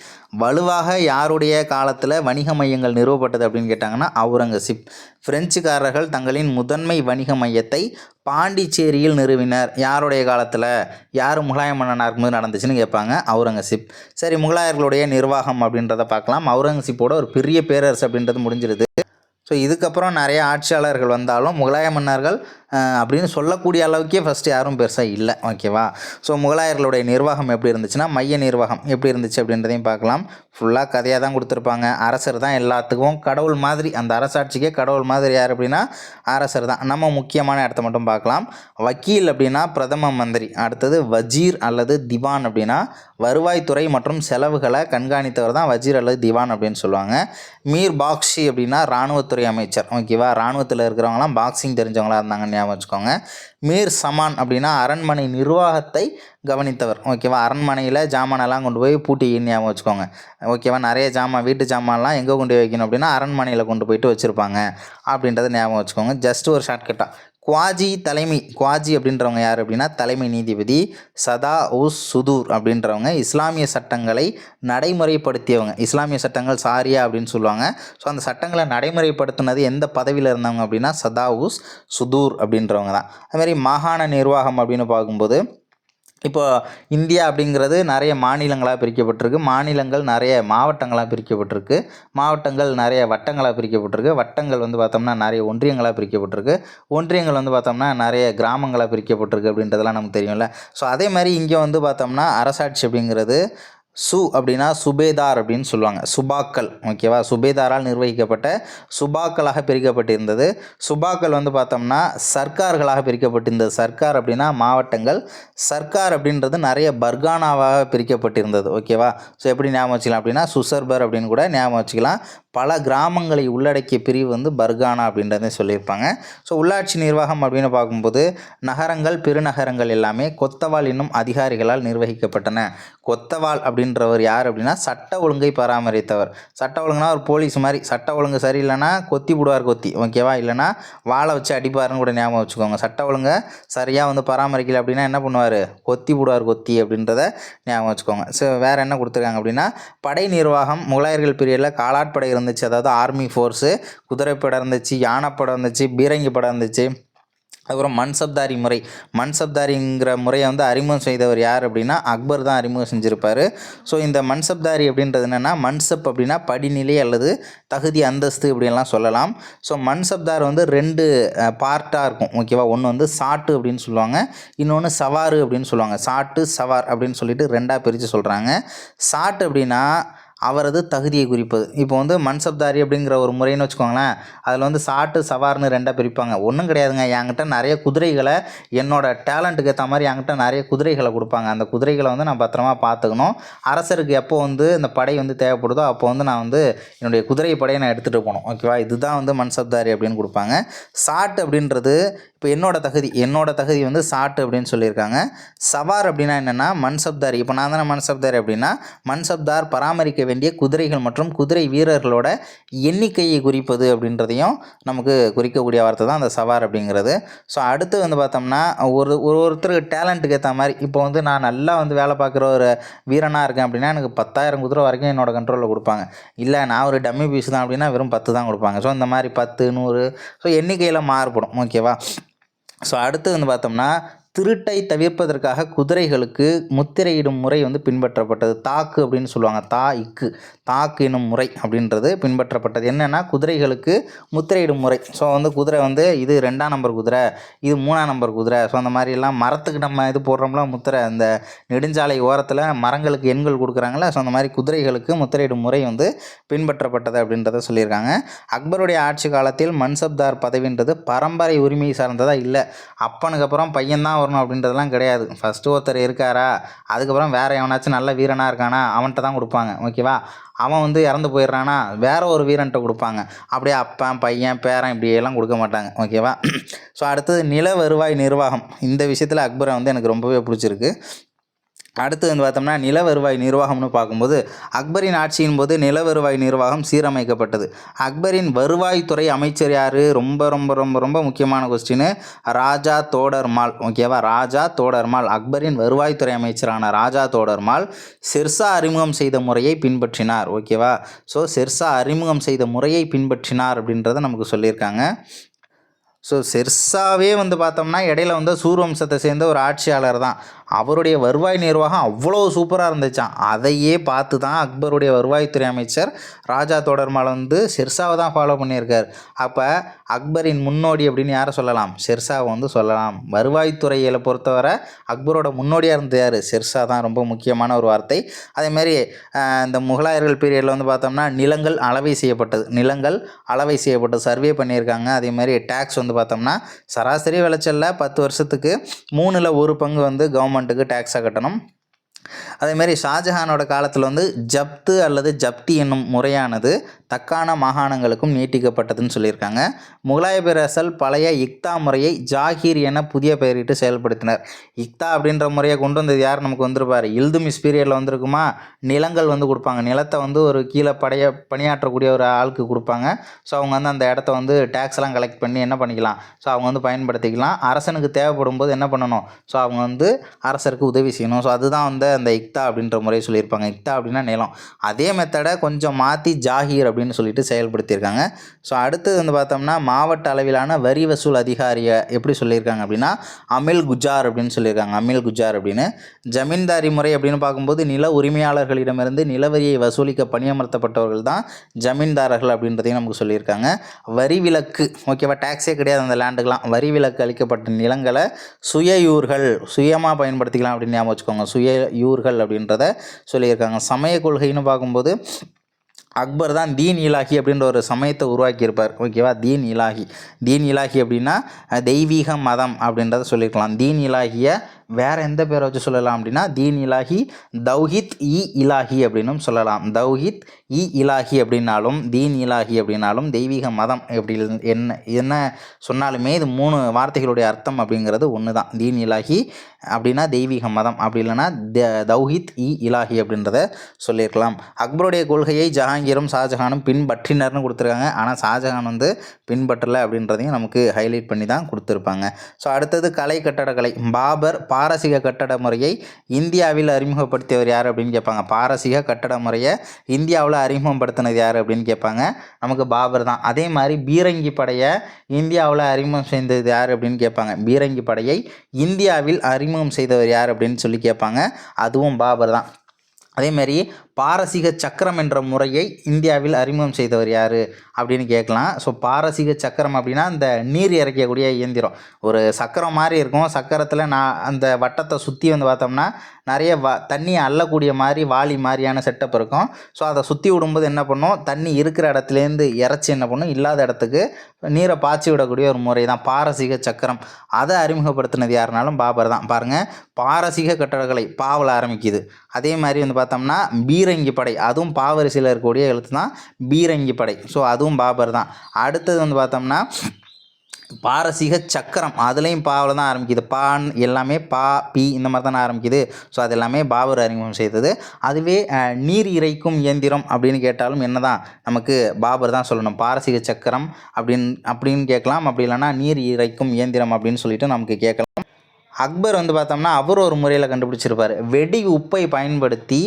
வலுவாக யாருடைய காலத்தில் வணிக மையங்கள் நிறுவப்பட்டது அப்படின்னு கேட்டாங்கன்னா அவுரங்கசீப். பிரெஞ்சுக்காரர்கள் தங்களின் முதன்மை வணிக மையத்தை பாண்டிச்சேரியில் நிறுவினர். யாருடைய காலத்தில், யார் முகலாய மன்னனாக இருக்கும்போது நடந்துச்சுன்னு கேட்பாங்க, அவுரங்கசீப். சரி, முகலாயர்களுடைய நிர்வாகம் அப்படின்றத பார்க்கலாம். அவுரங்கசீப்போட ஒரு பெரிய பேரரசு அப்படின்றது முடிஞ்சிருது. ஸோ இதுக்கப்புறம் நிறைய ஆட்சியாளர்கள் வந்தாலும் முகலாய மன்னர்கள் அப்படின்னு சொல்லக்கூடிய அளவுக்கே ஃபஸ்ட்டு யாரும் பெருசாக இல்லை. ஓகேவா, ஸோ முகலாயர்களுடைய நிர்வாகம் எப்படி இருந்துச்சுன்னா, மைய நிர்வாகம் எப்படி இருந்துச்சு அப்படின்றதையும் பார்க்கலாம். ஃபுல்லாக கதையாக தான் கொடுத்துருப்பாங்க. அரசர் தான் எல்லாத்துக்கும் கடவுள் மாதிரி, அந்த அரசாட்சிக்கே கடவுள் மாதிரி யார் அப்படின்னா அரசர் தான். நம்ம முக்கியமான இடத்த மட்டும் பார்க்கலாம். வக்கீல் அப்படின்னா பிரதம மந்திரி. அடுத்தது வஜீர் அல்லது திவான் அப்படின்னா வருவாய்த்துறை மற்றும் செலவுகளை கண்காணித்தவர் தான் வஜீர் அல்லது திவான் அப்படின்னு சொல்லுவாங்க. மீர் பாக்ஷி அப்படின்னா இராணுவத்துறை அமைச்சர். ஓகேவா, இராணுவத்தில் இருக்கிறவங்களாம் பாக்ஸிங் தெரிஞ்சவங்களாக இருந்தாங்கன்னு ஞாபகம் வச்சுக்கோங்க. மீர் சமான் அப்படின்னா அரண்மனை நிர்வாகத்தை கவனித்தவர். ஓகேவா, அரண்மனையில் ஜாமானெல்லாம் கொண்டு போய் பூட்டின்னு ஞாபகம் வச்சுக்கோங்க. ஓகேவா, நிறைய ஜாமான், வீட்டு ஜாமான்லாம் எங்கே கொண்டு போய் வைக்கணும் அப்படின்னா அரண்மனையில் கொண்டு போயிட்டு வச்சுருப்பாங்க அப்படின்றத ஞாபகம் வச்சுக்கோங்க. ஜஸ்ட் ஒரு ஷார்ட்கட்டாக. குவாஜி அப்படின்றவங்க யார் அப்படின்னா தலைமை நீதிபதி. சதா உஸ் சுதூர் அப்படின்றவங்க இஸ்லாமிய சட்டங்களை நடைமுறைப்படுத்தியவங்க. இஸ்லாமிய சட்டங்கள் சாரியா அப்படின்னு சொல்லுவாங்க. ஸோ அந்த சட்டங்களை நடைமுறைப்படுத்தினது எந்த பதவியில் இருந்தவங்க அப்படின்னா சதா உஸ் சுதூர் அப்படின்றவங்க தான். அதுமாதிரி மாகாண நிர்வாகம் அப்படின்னு பார்க்கும்போது, இப்போ இந்தியா அப்படிங்கிறது நிறைய மாநிலங்களாக பிரிக்கப்பட்டிருக்கு. மாநிலங்கள் நிறைய மாவட்டங்களாக பிரிக்கப்பட்டிருக்கு. மாவட்டங்கள் நிறைய வட்டங்களாக பிரிக்கப்பட்டிருக்கு. வட்டங்கள் வந்து பார்த்தோம்னா நிறைய ஒன்றியங்களாக பிரிக்கப்பட்டிருக்கு. ஒன்றியங்கள் வந்து பார்த்தோம்னா நிறைய கிராமங்களாக பிரிக்கப்பட்டிருக்கு அப்படின்றதெல்லாம் நமக்கு தெரியும்ல. ஸோ அதே மாதிரி இங்கே வந்து பார்த்தோம்னா அரசாட்சி அப்படிங்கிறது அப்படின்னா சுபேதார் அப்படின்னு சொல்லுவாங்க. சுபாக்கள். ஓகேவா, சுபேதாரால் நிர்வகிக்கப்பட்ட சுபாக்களாக பிரிக்கப்பட்டிருந்தது. சுபாக்கள் வந்து பார்த்தோம்னா சர்க்கார்களாக பிரிக்கப்பட்டிருந்தது. சர்க்கார் அப்படின்னா மாவட்டங்கள். சர்க்கார் அப்படின்றது நிறைய பர்கானாவாக பிரிக்கப்பட்டிருந்தது. ஓகேவா, ஸோ எப்படி ஞாபகம் வச்சுக்கலாம் அப்படின்னா சுசர்பர் அப்படின்னு கூட ஞாபகம் வச்சுக்கலாம். பல கிராமங்களை உள்ளடக்கிய பிரிவு வந்து பர்கானா அப்படின்றத சொல்லியிருப்பாங்க. ஸோ உள்ளாட்சி நிர்வாகம் அப்படின்னு பார்க்கும்போது நகரங்கள், பெருநகரங்கள் எல்லாமே கொத்தவால் என்னும் அதிகாரிகளால் நிர்வகிக்கப்பட்டன. கொத்தவால் அப்படின்றவர் யார் அப்படின்னா சட்ட ஒழுங்கை பராமரித்தவர். சட்ட ஒழுங்குனா ஒரு போலீஸ் மாதிரி. சட்ட ஒழுங்கு சரியில்லைன்னா கொத்தி போடுவார் கொத்தி. ஓகேவா, இல்லைனா வாழை வச்சு அடிப்பாருன்னு கூட ஞாபகம் வச்சுக்கோங்க. சட்ட ஒழுங்கை சரியாக வந்து பராமரிக்கல அப்படின்னா என்ன பண்ணுவார், கொத்தி போடுவார் கொத்தி அப்படின்றத ஞாபகம் வச்சுக்கோங்க. ஸோ வேறு என்ன கொடுத்துருக்காங்க அப்படின்னா படை நிர்வாகம் முகலாயர்கள் பீரியடில் காலாட்படை இருந்துச்சு. அதாவது ஆர்மி ஃபோர்ஸு, குதிரைப்படை இருந்துச்சு, யானைப்படை இருந்துச்சு, பீரங்கி படை இருந்துச்சு. அதுக்கப்புறம் மன்சப்தாரி முறை. மன்சப்தாரிங்கிற முறையை வந்து அறிமுகம் செய்தவர் யார் அப்படின்னா அக்பர் தான் அறிமுகம் செஞ்சுருப்பார். ஸோ இந்த மன்சப்தாரி அப்படின்றது என்னென்னா, மன்சப் அப்படின்னா படிநிலை அல்லது தகுதி, அந்தஸ்து இப்படியெல்லாம் சொல்லலாம். ஸோ மன்சப்தார் வந்து 2 பார்ட்டாக இருக்கும். ஓகேவா, ஒன்று வந்து சாட்டு அப்படின்னு சொல்லுவாங்க, இன்னொன்று சவாரு அப்படின்னு சொல்லுவாங்க. சாட்டு சவார் அப்படின்னு சொல்லிட்டு 2ஆக பிரித்து சொல்கிறாங்க. சாட்டு அப்படின்னா அவரது தகுதியை குறிப்பது. இப்போ வந்து மன்சப்தாரி அப்படிங்கிற ஒரு முறைன்னு வச்சுக்கோங்களேன். அதில் வந்து சாட்டு சவார்னு 2ஆக பிரிப்பாங்க. ஒன்றும் கிடையாதுங்க, என்கிட்ட நிறைய குதிரைகளை, என்னோடய டேலண்ட்டுக்கு ஏற்ற மாதிரி என்கிட்ட நிறைய குதிரைகளை கொடுப்பாங்க. அந்த குதிரைகளை வந்து நான் பத்திரமா பார்த்துக்கணும். அரசருக்கு எப்போ வந்து இந்த படை வந்து தேவைப்படுதோ அப்போ வந்து நான் வந்து என்னுடைய குதிரை படையை நான் எடுத்துகிட்டு போகணும். ஓகேவா, இதுதான் வந்து மன்சப்தாரி அப்படின்னு கொடுப்பாங்க. சாட்டு அப்படின்றது இப்போ என்னோட தகுதி வந்து சாட்டு அப்படின்னு சொல்லியிருக்காங்க. சவார் அப்படின்னா என்னென்னா மன்சப்தாரி. இப்போ நான் தானே மன்சப்தாரி அப்படின்னா மன்சப்தார் பராமரிக்க வேண்டிய குதிரைகள் மற்றும் குதிரை வீரர்களோட எண்ணிக்கையை குறிப்பது அப்படின்றதையும் நமக்கு குறிக்கக்கூடிய வார்த்தை தான் அந்த சவார் அப்படிங்கிறது. ஸோ அடுத்து வந்து பார்த்தோம்னா ஒருத்தருக்கு டேலண்ட்டுக்கு ஏற்ற மாதிரி, இப்போ வந்து நான் நல்லா வந்து வேலை பார்க்குற ஒரு வீரனாக இருக்கேன் அப்படின்னா எனக்கு 10,000 குதிரை வரைக்கும் என்னோட கண்ட்ரோலில் கொடுப்பாங்க. இல்லை நான் ஒரு டம்மி பீஸ் தான் அப்படின்னா வெறும் 10 தான் கொடுப்பாங்க. ஸோ இந்த மாதிரி 10, 100 ஸோ எண்ணிக்கையில் மாறுபடும். ஓகேவா, ஸோ அடுத்து வந்து பார்த்தோம்னா திருட்டை தவிர்ப்பதற்காக குதிரைகளுக்கு முத்திரையிடும் முறை வந்து பின்பற்றப்பட்டது. தாக்கு அப்படின்னு சொல்லுவாங்க. தாக்கு எனும் முறை அப்படின்றது பின்பற்றப்பட்டது. என்னென்னா குதிரைகளுக்கு முத்திரையிடும் முறை. ஸோ வந்து குதிரை வந்து இது 2ஆம் நம்பர் குதிரை, இது 3ஆம் நம்பர் குதிரை. ஸோ அந்த மாதிரிலாம் மரத்துக்கு நம்ம இது போடுறோம்ல முத்திரை, அந்த நெடுஞ்சாலை ஓரத்தில் மரங்களுக்கு எண்கள் கொடுக்குறாங்களே. ஸோ அந்த மாதிரி குதிரைகளுக்கு முத்திரையிடும் முறை வந்து பின்பற்றப்பட்டது அப்படின்றத சொல்லியிருக்காங்க. அக்பருடைய ஆட்சி காலத்தில் மன்சப்தார் பதவின்றது பரம்பரை உரிமை சார்ந்ததாக இல்லை. அப்பனுக்கு அப்புறம் பையன்தான் வரணும் அப்படின்றதெல்லாம் கிடையாது. ஃபஸ்ட்டு ஒருத்தர் இருக்காரா, அதுக்கப்புறம் வேறு எவனாச்சும் நல்ல வீரனாக இருக்கானா அவன்கிட்ட தான் கொடுப்பாங்க. ஓகேவா? அவன் வந்து இறந்து போயிடுறானா வேற ஒரு வீரன்ட்ட கொடுப்பாங்க. அப்படியே அப்பன் பையன் பேரன் இப்படியெல்லாம் கொடுக்க மாட்டாங்க. ஓகேவா? ஸோ அடுத்தது நில வருவாய் நிர்வாகம். இந்த விஷயத்தில் அக்பரை வந்து எனக்கு ரொம்பவே பிடிச்சிருக்கு. அடுத்து வந்து பார்த்தோம்னா நில வருவாய் நிர்வாகம்னு பார்க்கும்போது அக்பரின் ஆட்சியின் போது நில வருவாய் நிர்வாகம் சீரமைக்கப்பட்டது. அக்பரின் வருவாய்த்துறை அமைச்சர் யார்? ரொம்ப ரொம்ப ரொம்ப ரொம்ப முக்கியமான கொஸ்டின். ராஜா தோடர்மால். ஓகேவா? ராஜா தோடர்மால். அக்பரின் வருவாய்த்துறை அமைச்சரான ராஜா தோடர்மால் ஷெர்ஷா அறிமுகம் செய்த முறையை பின்பற்றினார். ஓகேவா? ஸோ ஷெர்ஷா அறிமுகம் செய்த முறையை பின்பற்றினார் அப்படின்றத நமக்கு சொல்லியிருக்காங்க. ஸோ ஷெர்ஷாவே வந்து பார்த்தோம்னா இடையில வந்து சூர்வம்சத்தை சேர்ந்த ஒரு ஆட்சியாளர் தான். அவருடைய வருவாய் நிர்வாகம் அவ்வளோ சூப்பராக இருந்துச்சான். அதையே பார்த்து தான் அக்பருடைய வருவாய்த்துறை அமைச்சர் ராஜா தோடர்மால் வந்து ஷெர்ஷாவை தான் ஃபாலோ பண்ணியிருக்கார். அப்போ அக்பரின் முன்னோடி அப்படின்னு யாரை சொல்லலாம்? ஷெர்ஷாவை வந்து சொல்லலாம். வருவாய்த்துறையில் பொறுத்தவரை அக்பரோட முன்னோடியாக இருந்தது யார்? ஷெர்ஷா தான். ரொம்ப முக்கியமான ஒரு வார்த்தை. அதேமாதிரி இந்த முகலாயர்கள் பீரியடில் வந்து பார்த்தோம்னா நிலங்கள் அளவை செய்யப்பட்டது சர்வே பண்ணியிருக்காங்க. அதேமாதிரி டேக்ஸ் வந்து பார்த்தோம்னா சராசரி விளைச்சலில் 10 வருஷத்துக்கு 3ல் 1 பங்கு வந்து கவர்மெண்ட்டுக்கு டேக்ஸாக கட்டணும். அதேமாதிரி ஷாஜஹானோட காலத்தில் வந்து ஜப்து அல்லது ஜப்தி என்னும் முறையானது தக்கான மாகாணங்களுக்கும் நீட்டிக்கப்பட்டதுன்னு சொல்லியிருக்காங்க. முகலாய பேரரசல் பழைய இக்தா முறையை ஜாகீர் என புதிய பெயரிட்டு செயல்படுத்தினர். இக்தா அப்படின்ற முறையை கொண்டு வந்தது யார்? நமக்கு வந்துருப்பார். இல்துமிஸ் பீரியடில் வந்துருக்குமா, நிலங்கள் வந்து கொடுப்பாங்க. நிலத்தை வந்து ஒரு கீழே பணியாற்றக்கூடிய ஒரு ஆளுக்கு கொடுப்பாங்க. ஸோ அவங்க வந்து அந்த இடத்த வந்து டேக்ஸ்லாம் கலெக்ட் பண்ணி என்ன பண்ணிக்கலாம், ஸோ அவங்க வந்து பயன்படுத்திக்கலாம். அரசனுக்கு தேவைப்படும் போது என்ன பண்ணணும், ஸோ அவங்க வந்து அரசருக்கு உதவி செய்யணும். ஸோ அதுதான் வந்து அந்த இக்தா அப்படின்ற முறையை சொல்லியிருப்பாங்க. இக்தா அப்படின்னா நிலம். அதே மெத்தடை கொஞ்சம் மாற்றி ஜாகீர் அப்படின்னு சொல்லிட்டு செயல்படுத்தியிருக்காங்க. ஸோ அடுத்தது வந்து பார்த்தோம்னா மாவட்ட அளவிலான வரி வசூல் அதிகாரியை எப்படி சொல்லியிருக்காங்க அப்படின்னா அமில் குஜார் அப்படின்னு சொல்லியிருக்காங்க. அமில் குஜார் அப்படின்னு. ஜமீன்தாரி முறை அப்படின்னு பார்க்கும்போது நில உரிமையாளர்களிடமிருந்து நிலவரியை வசூலிக்க பணியமர்த்தப்பட்டவர்கள் தான் ஜமீன்தாரர்கள் அப்படின்றதையும் நமக்கு சொல்லியிருக்காங்க. வரி விலக்கு. ஓகேவா? டேக்ஸே கிடையாது அந்த லேண்டுக்கெலாம். வரி விலக்கு அளிக்கப்பட்ட நிலங்களை சுயயூர்கள் சுயமாக பயன்படுத்திக்கலாம் அப்படின்னு ஞாபகம் வச்சுக்கோங்க. சுயயூர்கள் அப்படின்றத சொல்லியிருக்காங்க. சமய கொள்கைன்னு பார்க்கும்போது அக்பர் தான் தீன் இலாஹி அப்படின்ற ஒரு சமயத்தை உருவாக்கியிருப்பார். ஓகேவா? தீன் இலாஹி அப்படின்னா தெய்வீக மதம் அப்படின்றத சொல்லியிருக்கலாம். தீன் இலாஹியை வேறு எந்த பேரை வச்சு சொல்லலாம் அப்படின்னா தீன் இலாஹி தௌஹித் இலாஹி அப்படின்னும் சொல்லலாம். தௌஹித் இலாஹி அப்படின்னாலும் தீன் இலாஹி அப்படின்னாலும் தெய்வீக மதம் எப்படி என்ன சொன்னாலுமே இது 3 வார்த்தைகளுடைய அர்த்தம் அப்படிங்கிறது ஒன்று தான். தீன் இலாஹி அப்படின்னா தெய்வீக மதம், அப்படி இல்லைன்னா தௌஹித் இலாஹி அப்படின்றத சொல்லியிருக்கலாம். அக்பருடைய கொள்கையை ஜஹாங்கீரும் ஷாஜஹானும் பின்பற்றினர்னு கொடுத்துருக்காங்க. ஆனால் ஷாஜஹான் வந்து பின்பற்றலை அப்படின்றதையும் நமக்கு ஹைலைட் பண்ணி தான் கொடுத்துருப்பாங்க. ஸோ அடுத்தது கட்டடக்கலை. பாபர் பாரசீக கட்டட முறையை இந்தியாவில் அறிமுகப்படுத்தியவர் யார் அப்படின்னு கேட்பாங்க. பாரசீக கட்டட முறையை இந்தியாவில் அறிமுகப்படுத்தினது யார் அப்படின்னு கேட்பாங்க. நமக்கு பாபர் தான். அதே மாதிரி பீரங்கி படையை இந்தியாவில் அறிமுகம் செய்தது யார் அப்படின்னு கேட்பாங்க. பீரங்கி படையை இந்தியாவில் அறிமுகம் செய்தவர் யார் அப்படின்னு சொல்லி கேட்பாங்க. அதுவும் பாபர் தான். அதேமாரி பாரசீக சக்கரம் என்ற முறையை இந்தியாவில் அறிமுகம் செய்தவர் யார் அப்படின்னு கேட்கலாம். ஸோ பாரசீக சக்கரம் அப்படின்னா இந்த நீர் இறைக்கக்கூடிய இயந்திரம். ஒரு சக்கரம் மாதிரி இருக்கும். சக்கரத்தில் அந்த வட்டத்தை சுற்றி வந்து பார்த்தோம்னா நிறைய தண்ணி அள்ளக்கூடிய மாதிரி வாளி மாதிரியான செட்டப் இருக்கும். ஸோ அதை சுற்றி விடும்போது என்ன பண்ணும், தண்ணி இருக்கிற இடத்துலேருந்து இறைச்சி என்ன பண்ணும், இல்லாத இடத்துக்கு நீரை பாய்ச்சி விடக்கூடிய ஒரு முறை தான் பாரசீக சக்கரம். அதை அறிமுகப்படுத்தினது யாருனாலும் பாபர் தான். பாருங்கள், பாரசீக கட்டடக்கலை பாவில் ஆரம்பிக்குது. அதே மாதிரி வந்து பார்த்தோம்னா பீரங்கி படை, அதுவும் பாவரிசையில் இருக்கக்கூடிய எழுத்து தான் பீரங்கி படை. ஸோ அதுவும் பாபர் தான். அடுத்தது வந்து பார்த்தோம்னா பாரசீக சக்கரம், அதுலேயும் பாவில் தான் ஆரம்பிக்குது. பான் எல்லாமே பா பி இந்த மாதிரி தானே ஆரம்பிக்குது. ஸோ அது எல்லாமே பாபர் அறிமுகம் செய்தது. அதுவே நீர் இறைக்கும் இயந்திரம் அப்படின்னு கேட்டாலும் என்ன தான் நமக்கு பாபர் தான் சொல்லணும். பாரசீக சக்கரம் அப்படின்னு கேட்கலாம். அப்படி இல்லைன்னா நீர் இறைக்கும் இயந்திரம் அப்படின்னு சொல்லிட்டு நமக்கு கேட்கலாம். அக்பர் வந்து பார்த்தோம்னா அவர் ஒரு முறையில் கண்டுபிடிச்சிருப்பார். வெடி உப்பை பயன்படுத்தி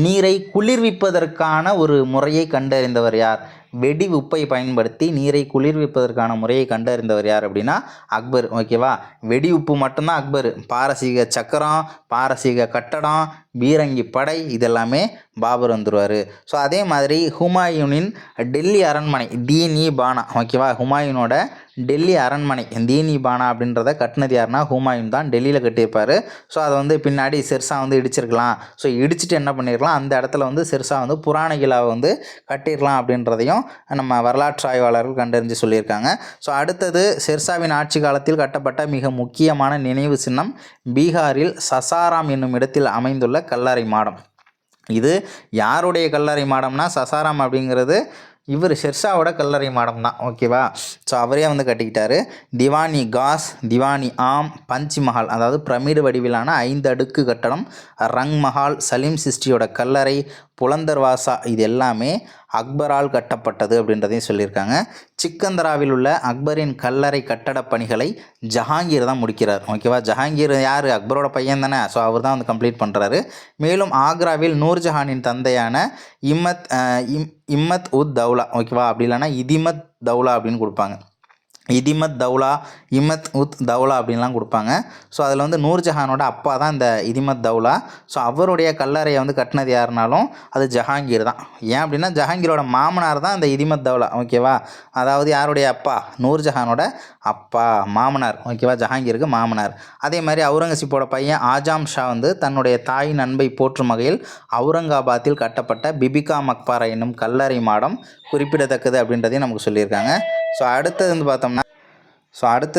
நீரை குளிர்விப்பதற்கான ஒரு முறையை கண்டறிந்தவர் யார்? வெடி உப்பை பயன்படுத்தி நீரை குளிர்விப்பதற்கான முறையை கண்டறிந்தவர் யார் அப்படின்னா அக்பர். ஓகேவா, வெடி உப்பு மட்டும்தான் அக்பர். பாரசீக சக்கரம், பாரசீக கட்டடம், பீரங்கி படை இதெல்லாமே பாபர் வந்துடுவார். ஸோ அதே மாதிரி ஹுமாயூனின் டெல்லி அரண்மனை தீன் இ பானா. ஓகேவா, ஹுமாயூனோட டெல்லி அரண்மனை தீன் இ பானா அப்படின்றத கட்டினது யாருன்னா ஹுமாயூன் தான். டெல்லியில் கட்டியிருப்பார். ஸோ அதை வந்து பின்னாடி ஷெர்ஷா வந்து இடிச்சிருக்கலாம். ஸோ இடிச்சிட்டு என்ன பண்ணியிருக்கலாம், அந்த இடத்துல வந்து ஷெர்ஷா வந்து புராண கிலாவை வந்து கட்டிடலாம் அப்படின்றதையும் நம்ம வரலாற்று ஆய்வாளர்கள் கண்டறிஞ்சு சொல்லியிருக்காங்க. ஸோ அடுத்தது ஷெர்ஷாவின் ஆட்சி காலத்தில் கட்டப்பட்ட மிக முக்கியமான நினைவு சின்னம் பீகாரில் சசாராம் என்னும் இடத்தில் அமைந்துள்ள கல்லறை மாடம். இது யாருடைய கல்லறை மாடம்னா சசாராம் அப்படிங்கிறது இவர் ஷெர்ஷாவோட கல்லறை மாடம் தான். ஓகேவா, ஸோ அவரே வந்து கட்டிக்கிட்டாரு. திவானி காஸ், திவானி ஆம், பஞ்ச் மஹால் அதாவது பிரமிடு வடிவிலான 5 அடுக்கு கட்டடம், ரங் மஹால், சலீம் சிஸ்டியோட கல்லறை, புலந்தர்வாசா இது எல்லாமே அக்பரால் கட்டப்பட்டது அப்படின்றதையும் சொல்லியிருக்காங்க. சிக்கந்தராவில் உள்ள அக்பரின் கல்லறை கட்டடப் பணிகளை ஜஹாங்கீர் தான் முடிக்கிறார். ஓகேவா, ஜஹாங்கீர் யார், அக்பரோட பையன் தானே. ஸோ அவர் தான் வந்து கம்ப்ளீட் பண்ணுறாரு. மேலும் ஆக்ராவில் நூர்ஜஹானின் தந்தையான இம்மத் உத் தௌலா, ஓகேவா, அப்படி இல்லைன்னா இதிமத் தௌலா அப்படின்னு கொடுப்பாங்க. இதிமத் தௌலா, இமத் உத் தௌலா அப்படின்லாம் கொடுப்பாங்க. ஸோ அதில் வந்து நூர்ஜஹானோட அப்பா தான் இந்த இதிமத் தௌலா. ஸோ அவருடைய கல்லறையை வந்து கட்டினது யாருனாலும் அது ஜஹாங்கீர் தான். ஏன் அப்படின்னா ஜஹாங்கீரோட மாமனார் தான் இந்த இதிமத் தௌலா. ஓகேவா, அதாவது யாருடைய அப்பா, நூர்ஜஹானோட அப்பா, மாமனார். ஓகேவா, ஜஹாங்கீருக்கு மாமனார். அதே மாதிரி அவுரங்கசீப்போட பையன் ஆஜாம் ஷா வந்து தன்னுடைய தாயின் அன்பை போற்றும் வகையில் அவுரங்காபாத்தில் கட்டப்பட்ட பிபிகா மக்பாரா என்னும் கல்லறை மாடம் குறிப்பிடத்தக்கது அப்படின்றதையும் நமக்கு சொல்லியிருக்காங்க. ஸோ அடுத்தது வந்து பார்த்தோம்னா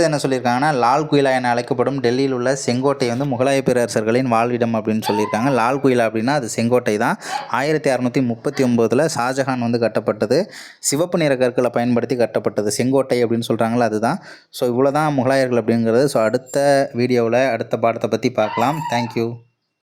என்ன சொல்லியிருக்காங்கன்னா, லால் குயிலா என அழைக்கப்படும் டெல்லியில் உள்ள செங்கோட்டை வந்து முகலாய பேரரசர்களின் வாழ்விடம் அப்படின்னு சொல்லியிருக்காங்க. லால் குயிலா அப்படின்னா அது செங்கோட்டை தான். 1639 ஷாஜஹான் வந்து கட்டப்பட்டது. சிவப்பு நிற கற்களை பயன்படுத்தி கட்டப்பட்டது. செங்கோட்டை அப்படின்னு சொல்கிறாங்களா அதுதான். ஸோ இவ்வளோ தான் முகலாயர்கள் அப்படிங்கிறது. ஸோ அடுத்த வீடியோவில் அடுத்த பாடத்தை பற்றி பார்க்கலாம். தேங்க்யூ.